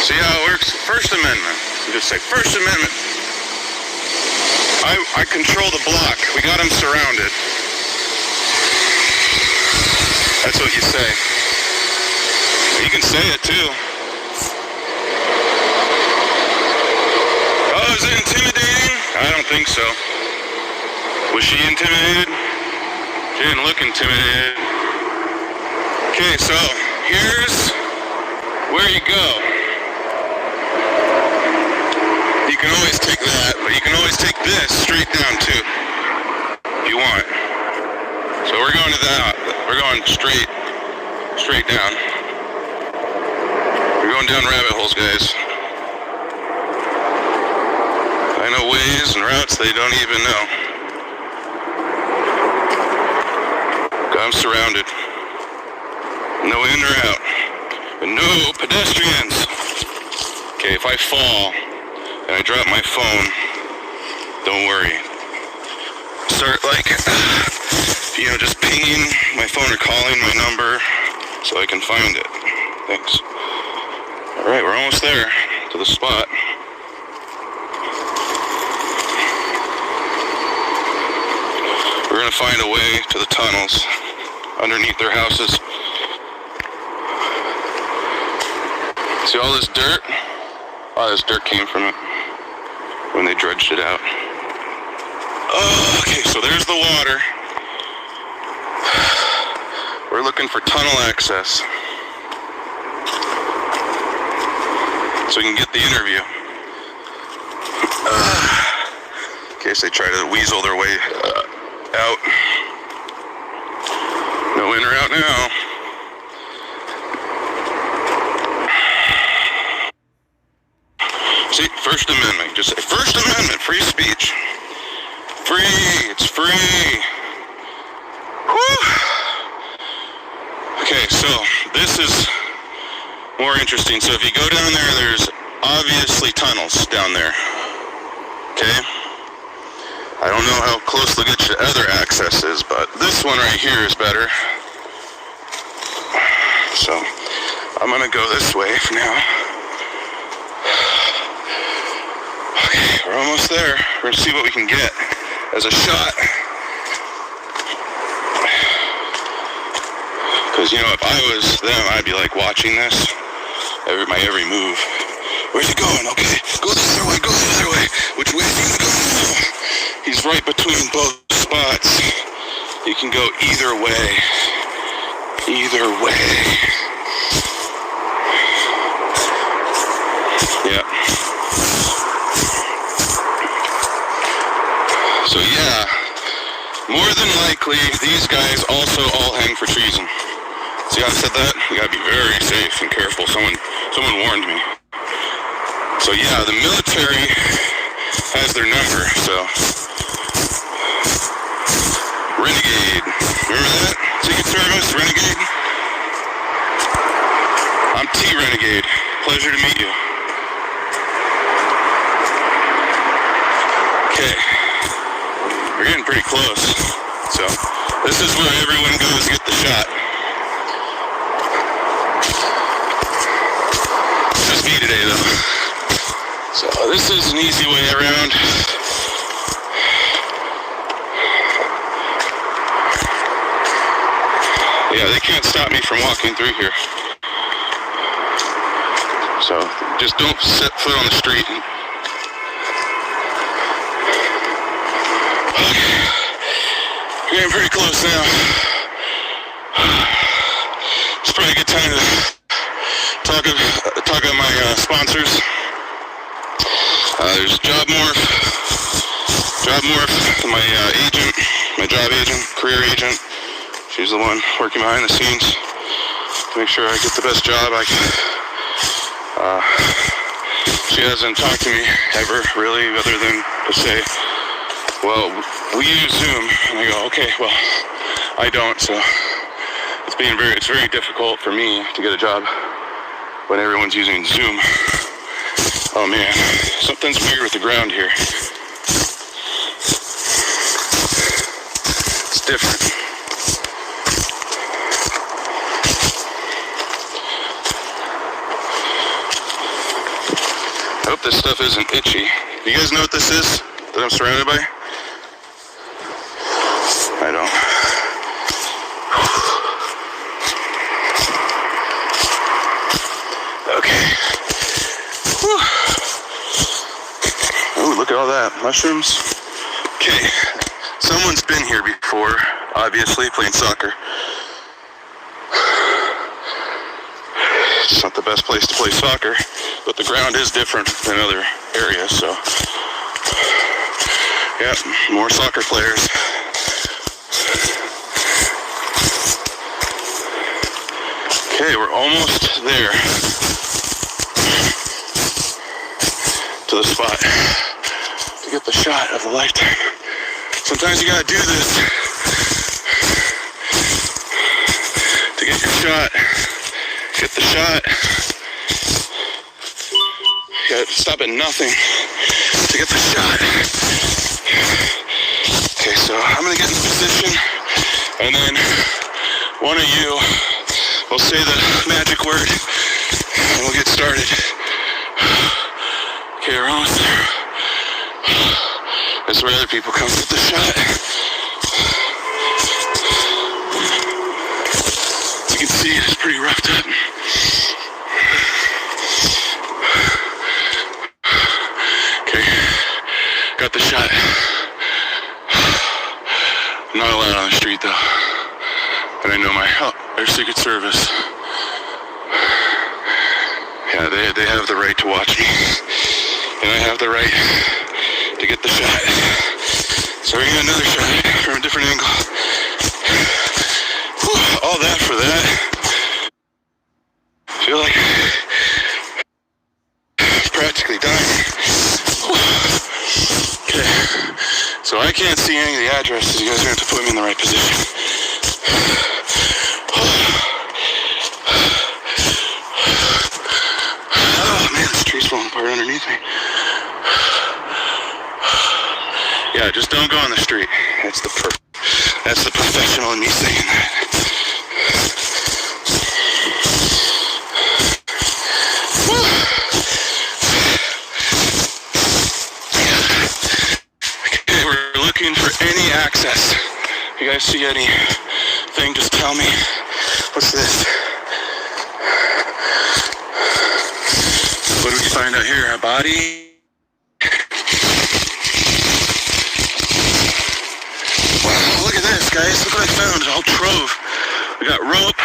See how it works? First Amendment. You just say, First Amendment. I control the block. We got them surrounded. That's what you say. You can say it too. Oh, is it intimidating? I don't think so. Was she intimidated? She didn't look intimidated. Okay, so here's where you go. You can always take that, but you can always take this straight down too, if you want. So we're going to that. We're going straight down. We're going down rabbit holes, guys. I know ways and routes they don't even know. I'm surrounded. No in or out. And no pedestrians. Okay, if I fall and I drop my phone, don't worry. Start like, just pinging my phone or calling my number so I can find it. Thanks. Alright, we're almost there to the spot. We're gonna find a way to the tunnels underneath their houses. See all this dirt? All this dirt came from it when they dredged it out. Oh, okay, so there's the water. We're looking for tunnel access so we can get the interview. In case they try to weasel their way out. No in or out now. See, First Amendment. Just say, First Amendment, free speech. Free, it's free. Whew. Okay, so this is more interesting. So if you go down there, there's obviously tunnels down there. Okay? I don't know how close to get to other access is, but this one right here is better. So I'm gonna go this way for now. Okay, we're almost there. We're gonna see what we can get as a shot. Because, if I was them, I'd be like watching this, my every move. Where's he going? Okay, go the other way, go the other way. Which way is he gonna go? He's right between both spots. You can go either way. Either way. Yeah. So yeah, more than likely, these guys also all hang for treason. See how I said that? You gotta be very safe and careful. Someone warned me. So yeah, the military has their number, so. Renegade. Remember that? Secret Service, Renegade? I'm T-Renegade. Pleasure to meet you. Okay. We're getting pretty close. So, this is where everyone goes to get the shot. Just me today, though. So, this is an easy way around. Yeah, they can't stop me from walking through here. So, just don't set foot on the street. Okay. Getting pretty close now. It's probably a good time to talk about my sponsors. There's Job Morph, my agent, my job agent, career agent. She's the one working behind the scenes to make sure I get the best job I can. She hasn't talked to me ever, really, other than to say, well, we use Zoom. And I go, okay, well, I don't, so it's very difficult for me to get a job when everyone's using Zoom. Oh man, something's weird with the ground here. It's different. I hope this stuff isn't itchy. You guys know what this is that I'm surrounded by? I don't. Okay. Whew. Oh, look at all that. Mushrooms. Okay. Someone's been here before, obviously, playing soccer. It's not the best place to play soccer, but the ground is different than other areas, so. Yeah, more soccer players. Okay, we're almost there to the spot to get the shot of the lifetime. Sometimes you gotta do this to get your shot. Get the shot. You gotta stop at nothing to get the shot. Okay, so I'm gonna get in position, and then one of you will say the magic word, and we'll get started. Okay, we're almost there. That's where other people come get the shot. As you can see, it's pretty roughed up. Okay, got the shot. I'm not allowed on the street though. And I know their Secret Service. Yeah, they have the right to watch me. And I have the right to get the shot. So we're gonna get another shot from a different angle. Whew, all that for that. I feel like I'm practically dying. Okay, so I can't see any of the addresses. You guys are gonna have to put me in the right position. Oh man, this tree's falling apart underneath me. Yeah, just don't go on the street. That's the professional in me saying that. Okay, we're looking for any access. If you guys see anything, just tell me. What's this? What do we find out here? A body? Wow, look at this, guys. Look what I found. A whole trove. We got rope.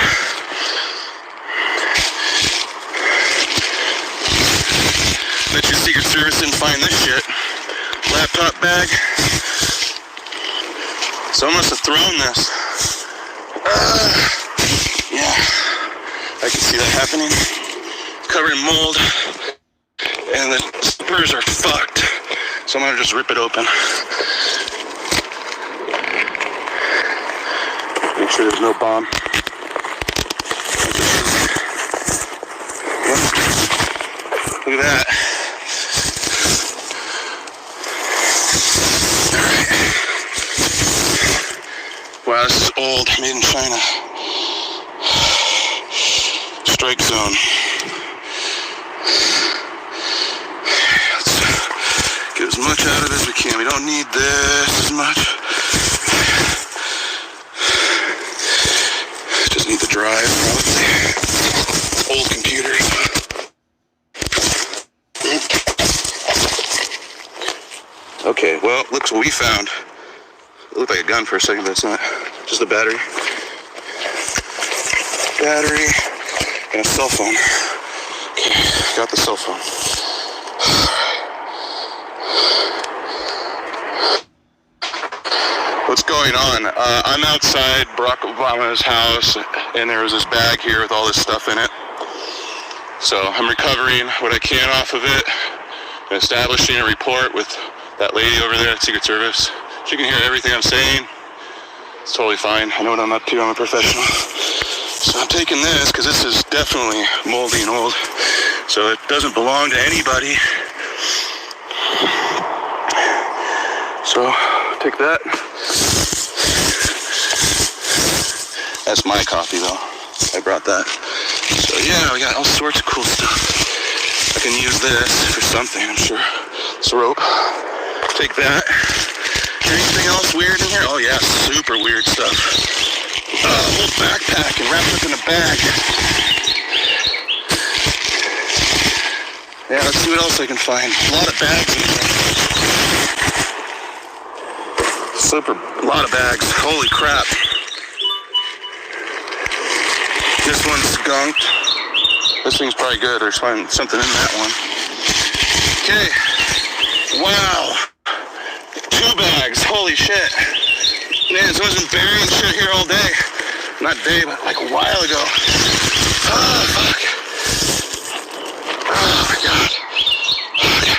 Bet your Secret Service didn't find this shit. Laptop bag. Someone must have thrown this. Yeah. I can see that happening. It's covered in mold. And the zippers are fucked. So I'm gonna just rip it open. Make sure there's no bomb. Look at that. Alright. Wow, this is old, made in China. Strike zone. Let's get as much out of it as we can. We don't need this as much. Just need the drive, probably. Old computers. Okay, well, looks what we found. It looked like a gun for a second, but it's not. Just a battery. Battery and a cell phone. Okay, got the cell phone. What's going on? I'm outside Barack Obama's house, and there was this bag here with all this stuff in it. So I'm recovering what I can off of it and establishing a report with that lady over there at Secret Service. She can hear everything I'm saying. It's totally fine. I know what I'm up to. I'm a professional. So I'm taking this because this is definitely moldy and old. So it doesn't belong to anybody. So take that. That's my copy though. I brought that. So yeah, we got all sorts of cool stuff. I can use this for something, I'm sure. This rope. Take that. Anything else weird in here? Oh yeah, super weird stuff. A whole backpack and wrapped up in a bag. Yeah, let's see what else I can find. A lot of bags in here. A lot of bags. Holy crap. This one's skunked. This thing's probably good. There's something in that one. Okay. Wow. 2 bags. Holy shit. Man, someone's been burying shit here all day. Not day, but like a while ago. Oh, fuck. Oh, my God. Okay.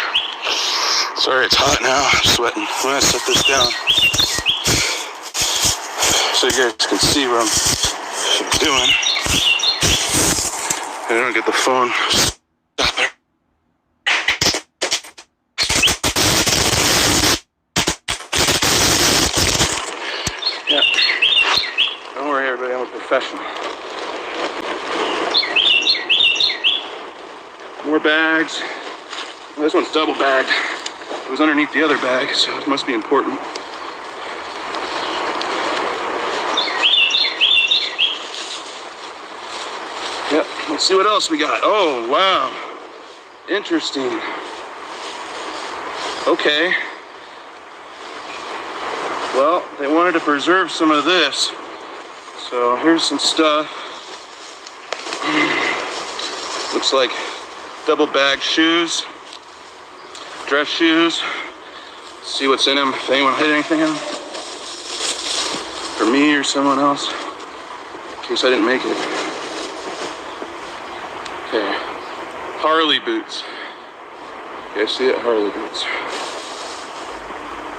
Sorry, it's hot now. I'm sweating. I'm going to set this down so you guys can see what I'm doing. I don't get the phone. Stop it. Yeah. Don't worry, everybody. I'm a professional. More bags. Well, this one's double bagged. It was underneath the other bag, so it must be important. Yep, let's see what else we got. Oh, wow. Interesting. Okay. Well, they wanted to preserve some of this. So here's some stuff. Looks like double bag shoes. Dress shoes. Let's see what's in them. If anyone hid anything in them. For me or someone else. In case I didn't make it. Okay, Harley boots. Okay, see it? Harley boots.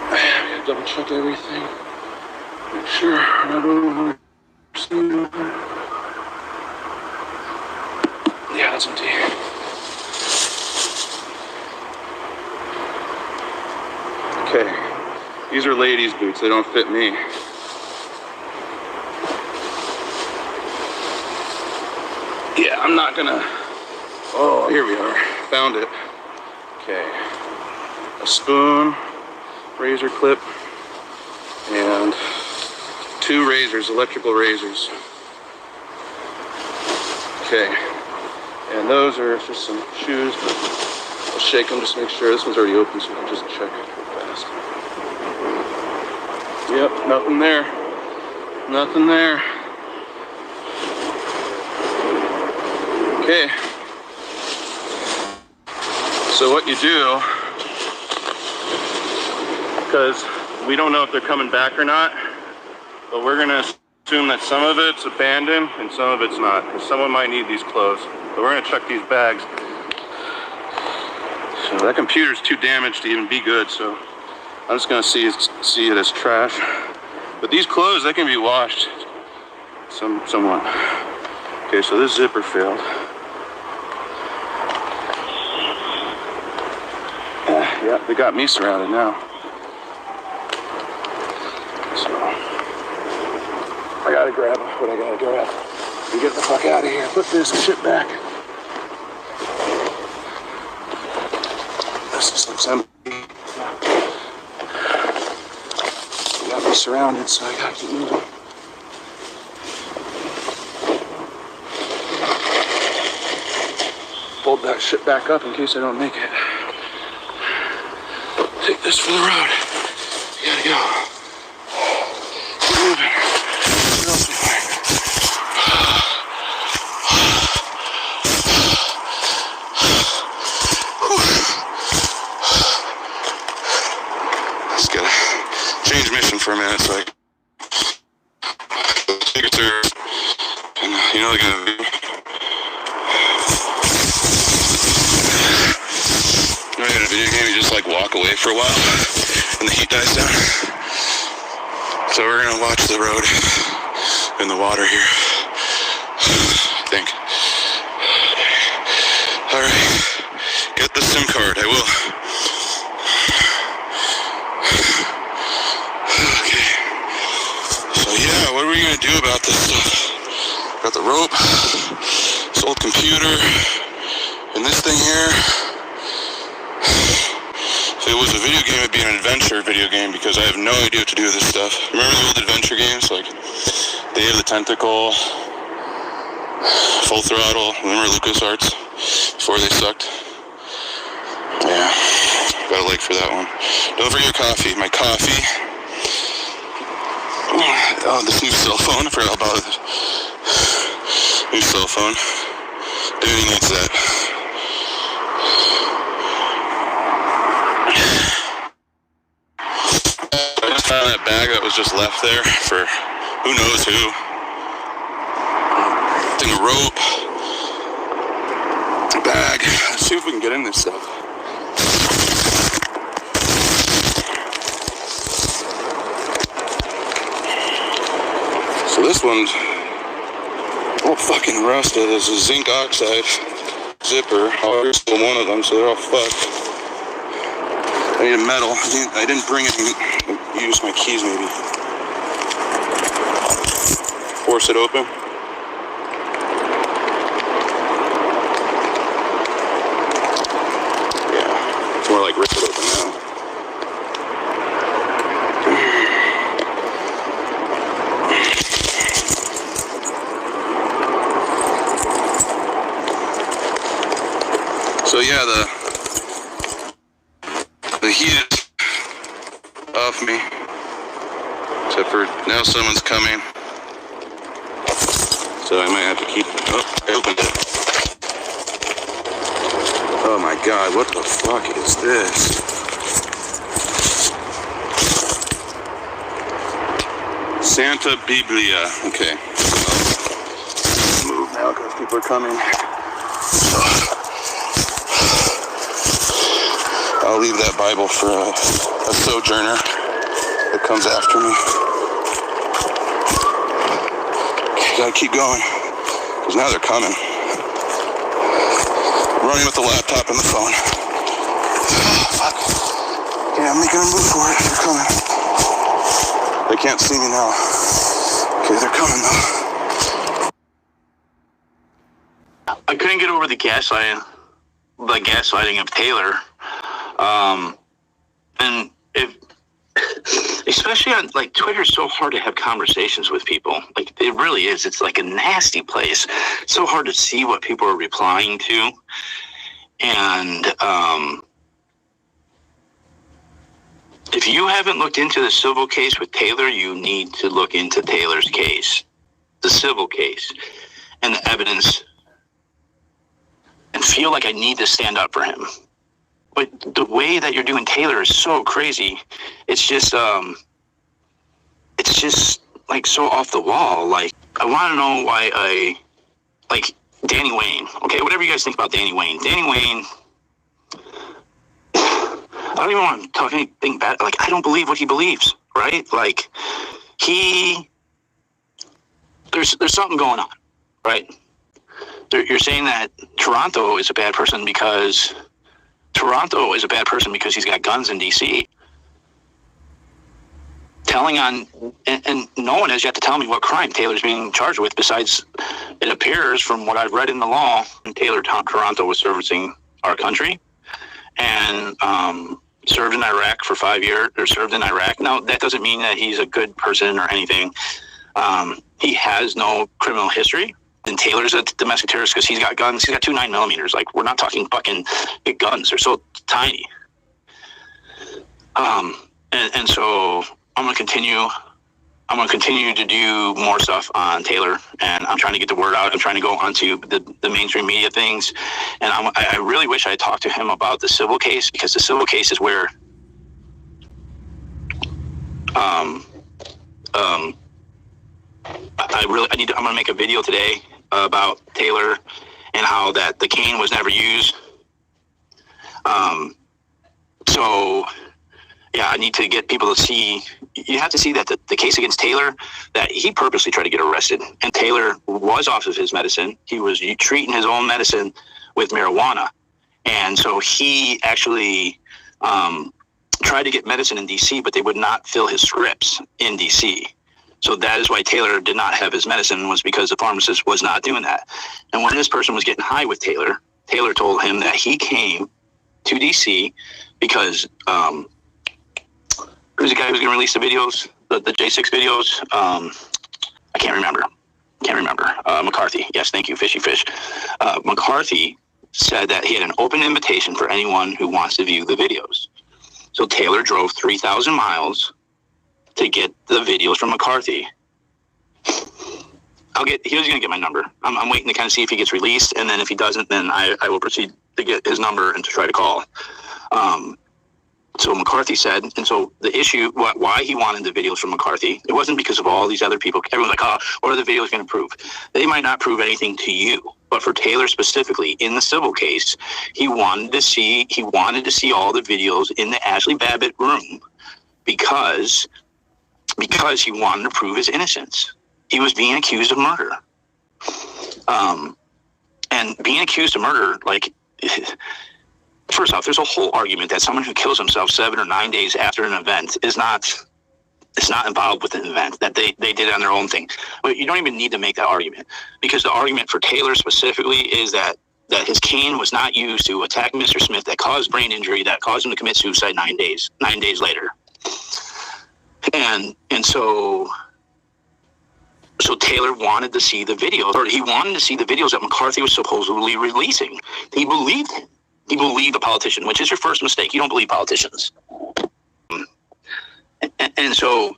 We gotta double check everything. Make sure we're not over. Yeah, that's empty. Okay, these are ladies' boots. They don't fit me. Yeah, I'm not gonna. Oh, here we are. Found it. Okay. A spoon, razor clip, and 2 razors, electrical razors. Okay. And those are just some shoes, but I'll shake them just to make sure. This one's already open, so I'll just check real fast. Yep, nothing there. Nothing there. Okay, so what you do, because we don't know if they're coming back or not, but we're going to assume that some of it's abandoned and some of it's not, because someone might need these clothes. But we're going to check these bags. So that computer's too damaged to even be good, so I'm just going to see it as trash. But these clothes, they can be washed somewhat. Okay, so this zipper failed. Yeah, they got me surrounded now. So, I gotta grab what I gotta grab and get the fuck out of here. Put this shit back. This just looks empty. They got me surrounded, so I gotta keep moving. Hold that shit back up in case I don't make it. Take this for the road. You gotta go. happened? What else is there? Just gotta change mission for a minute, so I take it serious. And you know they're gonna be. You know, in a video game, you just like walk away for a while, and the heat dies down. So we're gonna watch the road and the water here, I think. Alright, get the SIM card, I will. Okay, so yeah, what are we gonna do about this stuff? Got the rope, this old computer, and this thing here. If it was a video game, it'd be an adventure video game because I have no idea what to do with this stuff. Remember the old adventure games like Day of the Tentacle, Full Throttle? Remember LucasArts before they sucked? Yeah, got a like for that one. Don't forget your coffee. My coffee. Oh, this new cell phone. I forgot about it. New cell phone. Dude needs that. I just found that bag that was just left there for who knows who. Thing of rope. Bag. Let's see if we can get in this stuff. So this one's all fucking rusted. There's a zinc oxide zipper. Oh, there's still one of them, so they're all fucked. I need a metal. I didn't bring it. Use my keys maybe. Force it open. Yeah, it's more like rip it open now. So yeah, the heat is off me, except for now someone's coming, so I might have to keep, oh, I opened it. Oh my god, what the fuck is this? Santa Biblia, okay. Move now because people are coming. I'll leave that Bible for a sojourner that comes after me. Gotta keep going, because now they're coming. Running with the laptop and the phone. Oh, fuck. Yeah, I'm making a move for it. They're coming. They can't see me now. Okay, they're coming though. I couldn't get over the gaslighting of Taylor. And especially on like Twitter's so hard to have conversations with people. Like it really is. It's like a nasty place. It's so hard to see what people are replying to. And if you haven't looked into the civil case with Taylor, you need to look into Taylor's case, the civil case, and the evidence, and feel like I need to stand up for him. But the way that you're doing Taylor is so crazy. It's just like so off the wall. Like, I want to know why like Danny Wayne. Okay, whatever you guys think about Danny Wayne. Danny Wayne, I don't even want to talk anything bad. Like, I don't believe what he believes, right? Like, there's something going on, right? You're saying that Taranto is a bad person because he's got guns in DC. And no one has yet to tell me what crime Taylor's being charged with, besides it appears from what I've read in the law, Taylor Taranto was servicing our country and served in Iraq for 5 years, or served in Iraq. Now, that doesn't mean that he's a good person or anything. He has no criminal history. And Taylor's a domestic terrorist because he's got guns. He's got 2 9mm. Like, we're not talking fucking big guns. They're so tiny. And so I'm going to continue I'm going to continue to do more stuff on Taylor, and I'm trying to get the word out. I'm trying to go onto the mainstream media things, and I really wish I had talked to him about the civil case, because the civil case is where I'm going to make a video today about Taylor and how that the cane was never used. So yeah, I need to get people to see. You have to see that the case against Taylor, that he purposely tried to get arrested, and Taylor was off of his medicine. He was treating his own medicine with marijuana, and so he actually tried to get medicine in DC, but they would not fill his scripts in DC. So that is why Taylor did not have his medicine, was because the pharmacist was not doing that. And when this person was getting high with Taylor, Taylor told him that he came to DC because who's the guy who's going to release the videos, the J6 videos? I can't remember. McCarthy. Yes, thank you, Fishy Fish. McCarthy said that he had an open invitation for anyone who wants to view the videos. So Taylor drove 3,000 miles to get the videos from McCarthy. He was going to get my number. I'm waiting to kind of see if he gets released, and then if he doesn't, then I will proceed to get his number and to try to call. So McCarthy said, and so the issue, why he wanted the videos from McCarthy, it wasn't because of all these other people. Everyone's like, what are the videos going to prove? They might not prove anything to you, but for Taylor specifically, in the civil case, he wanted to see all the videos in the Ashley Babbitt room because he wanted to prove his innocence. He was being accused of murder. And being accused of murder, like, first off, there's a whole argument that someone who kills himself 7 or 9 days after an event is not involved with an event, that they did it on their own thing. But you don't even need to make that argument, because the argument for Taylor specifically is that his cane was not used to attack Mr. Smith, that caused brain injury, that caused him to commit suicide 9 days later. And so Taylor wanted to see the videos, or he wanted to see the videos that McCarthy was supposedly releasing. He believed him. He believed a politician, which is your first mistake. You don't believe politicians. And so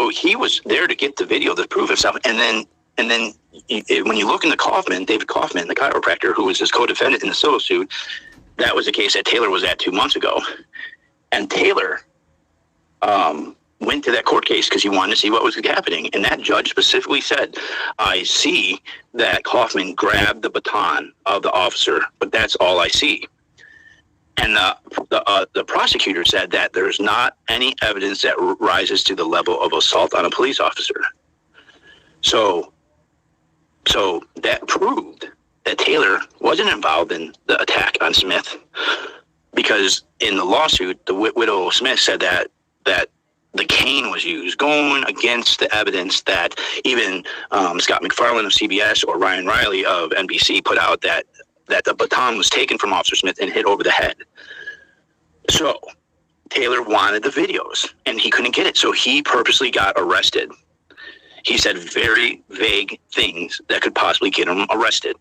he was there to get the video to prove himself. And then when you look into David Kaufman, the chiropractor who was his co-defendant in the civil suit, that was the case that Taylor was at 2 months ago. And Taylor went to that court case because he wanted to see what was happening. And that judge specifically said, I see that Kaufman grabbed the baton of the officer, but that's all I see. And the prosecutor said that there's not any evidence that rises to the level of assault on a police officer. So that proved that Taylor wasn't involved in the attack on Smith, because in the lawsuit, the widow Smith said that the cane was used, going against the evidence that even Scott McFarlane of CBS or Ryan Riley of NBC put out, that the baton was taken from Officer Smith and hit over the head. So Taylor wanted the videos, and he couldn't get it, so he purposely got arrested. He said very vague things that could possibly get him arrested.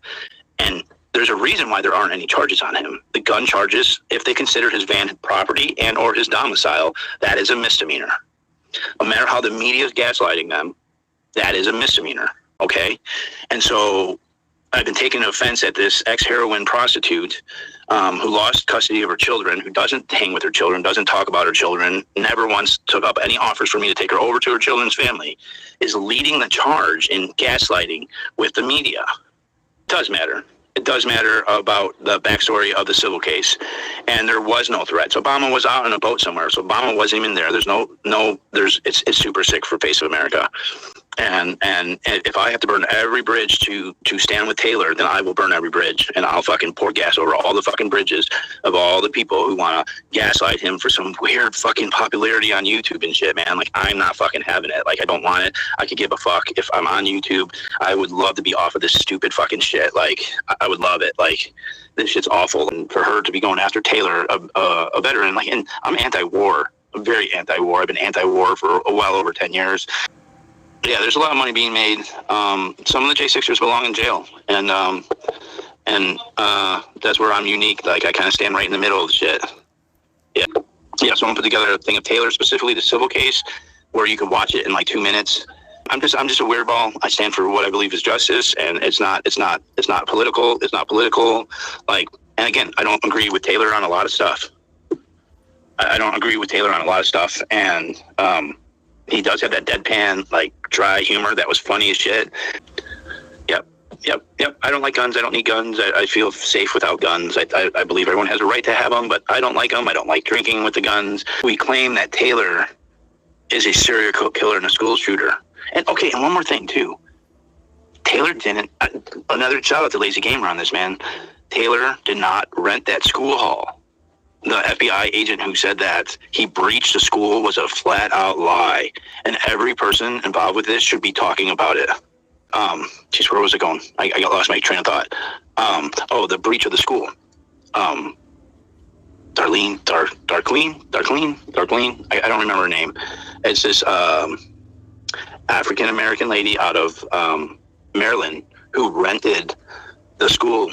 And there's a reason why there aren't any charges on him. The gun charges, if they consider his van property and or his domicile, that is a misdemeanor. No matter how the media is gaslighting them, that is a misdemeanor, okay? And so I've been taking offense at this ex-heroin prostitute who lost custody of her children, who doesn't hang with her children, doesn't talk about her children, never once took up any offers for me to take her over to her children's family, is leading the charge in gaslighting with the media. It does matter. It does matter about the backstory of the civil case, and there was no threats. Obama was out on a boat somewhere, so Obama wasn't even there. It's super sick for Face of America, and if I have to burn every bridge to stand with Taylor, then I will burn every bridge, and I'll fucking pour gas over all the fucking bridges of all the people who want to gaslight him for some weird fucking popularity on YouTube and shit, man. Like, I'm not fucking having it. Like, I don't want it. I could give a fuck if I'm on YouTube. I would love to be off of this stupid fucking shit. Like, I would love it. Like, this shit's awful. And for her to be going after Taylor, a veteran, like, and I'm anti-war. I'm very anti-war. I've been anti-war for well over 10 years. Yeah, there's a lot of money being made. Some of the J6ers belong in jail. And that's where I'm unique. Like, I kind of stand right in the middle of the shit. Yeah. Yeah, so I'm going to put together a thing of Taylor, specifically the civil case, where you can watch it in like 2 minutes. I'm just a weirdball. I stand for what I believe is justice, and it's not political. It's not political. Like, and again, I don't agree with Taylor on a lot of stuff. I don't agree with Taylor on a lot of stuff, and he does have that deadpan, like, dry humor that was funny as shit. Yep. I don't like guns. I don't need guns. I feel safe without guns. I believe everyone has a right to have them, but I don't like them. I don't like drinking with the guns. We claim that Taylor is a serial killer and a school shooter. And okay, and one more thing too. Taylor didn't. Another shout out to Lazy Gamer on this, man. Taylor did not rent that school hall. The FBI agent who said that he breached the school was a flat out lie, and every person involved with this should be talking about it. Geez, where was it going? I got lost my train of thought. The breach of the school. Darlene. I don't remember her name. It's this African American lady out of Maryland who rented the school.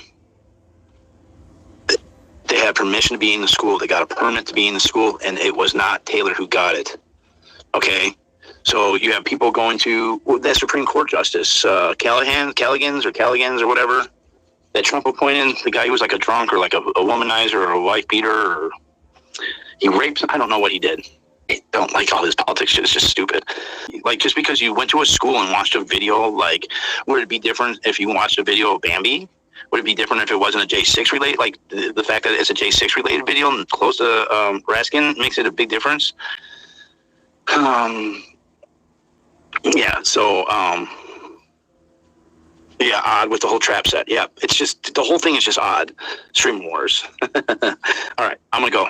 They had permission to be in the school. They got a permit to be in the school, and it was not Taylor who got it. Okay? So you have people going to that Supreme Court Justice, Callaghan's or whatever, that Trump appointed, the guy who was like a drunk or like a womanizer or a wife beater, or he raped, I don't know what he did. I don't like all this politics shit. It's just stupid. Like, just because you went to a school and watched a video, like, would it be different if you watched a video of Bambi? Would it be different if it wasn't a J6 related? Like, the fact that it's a J6 related video and close to Raskin makes it a big difference. Odd with the whole trap set. Yeah, it's just, the whole thing is just odd. Stream wars. All right, I'm gonna go.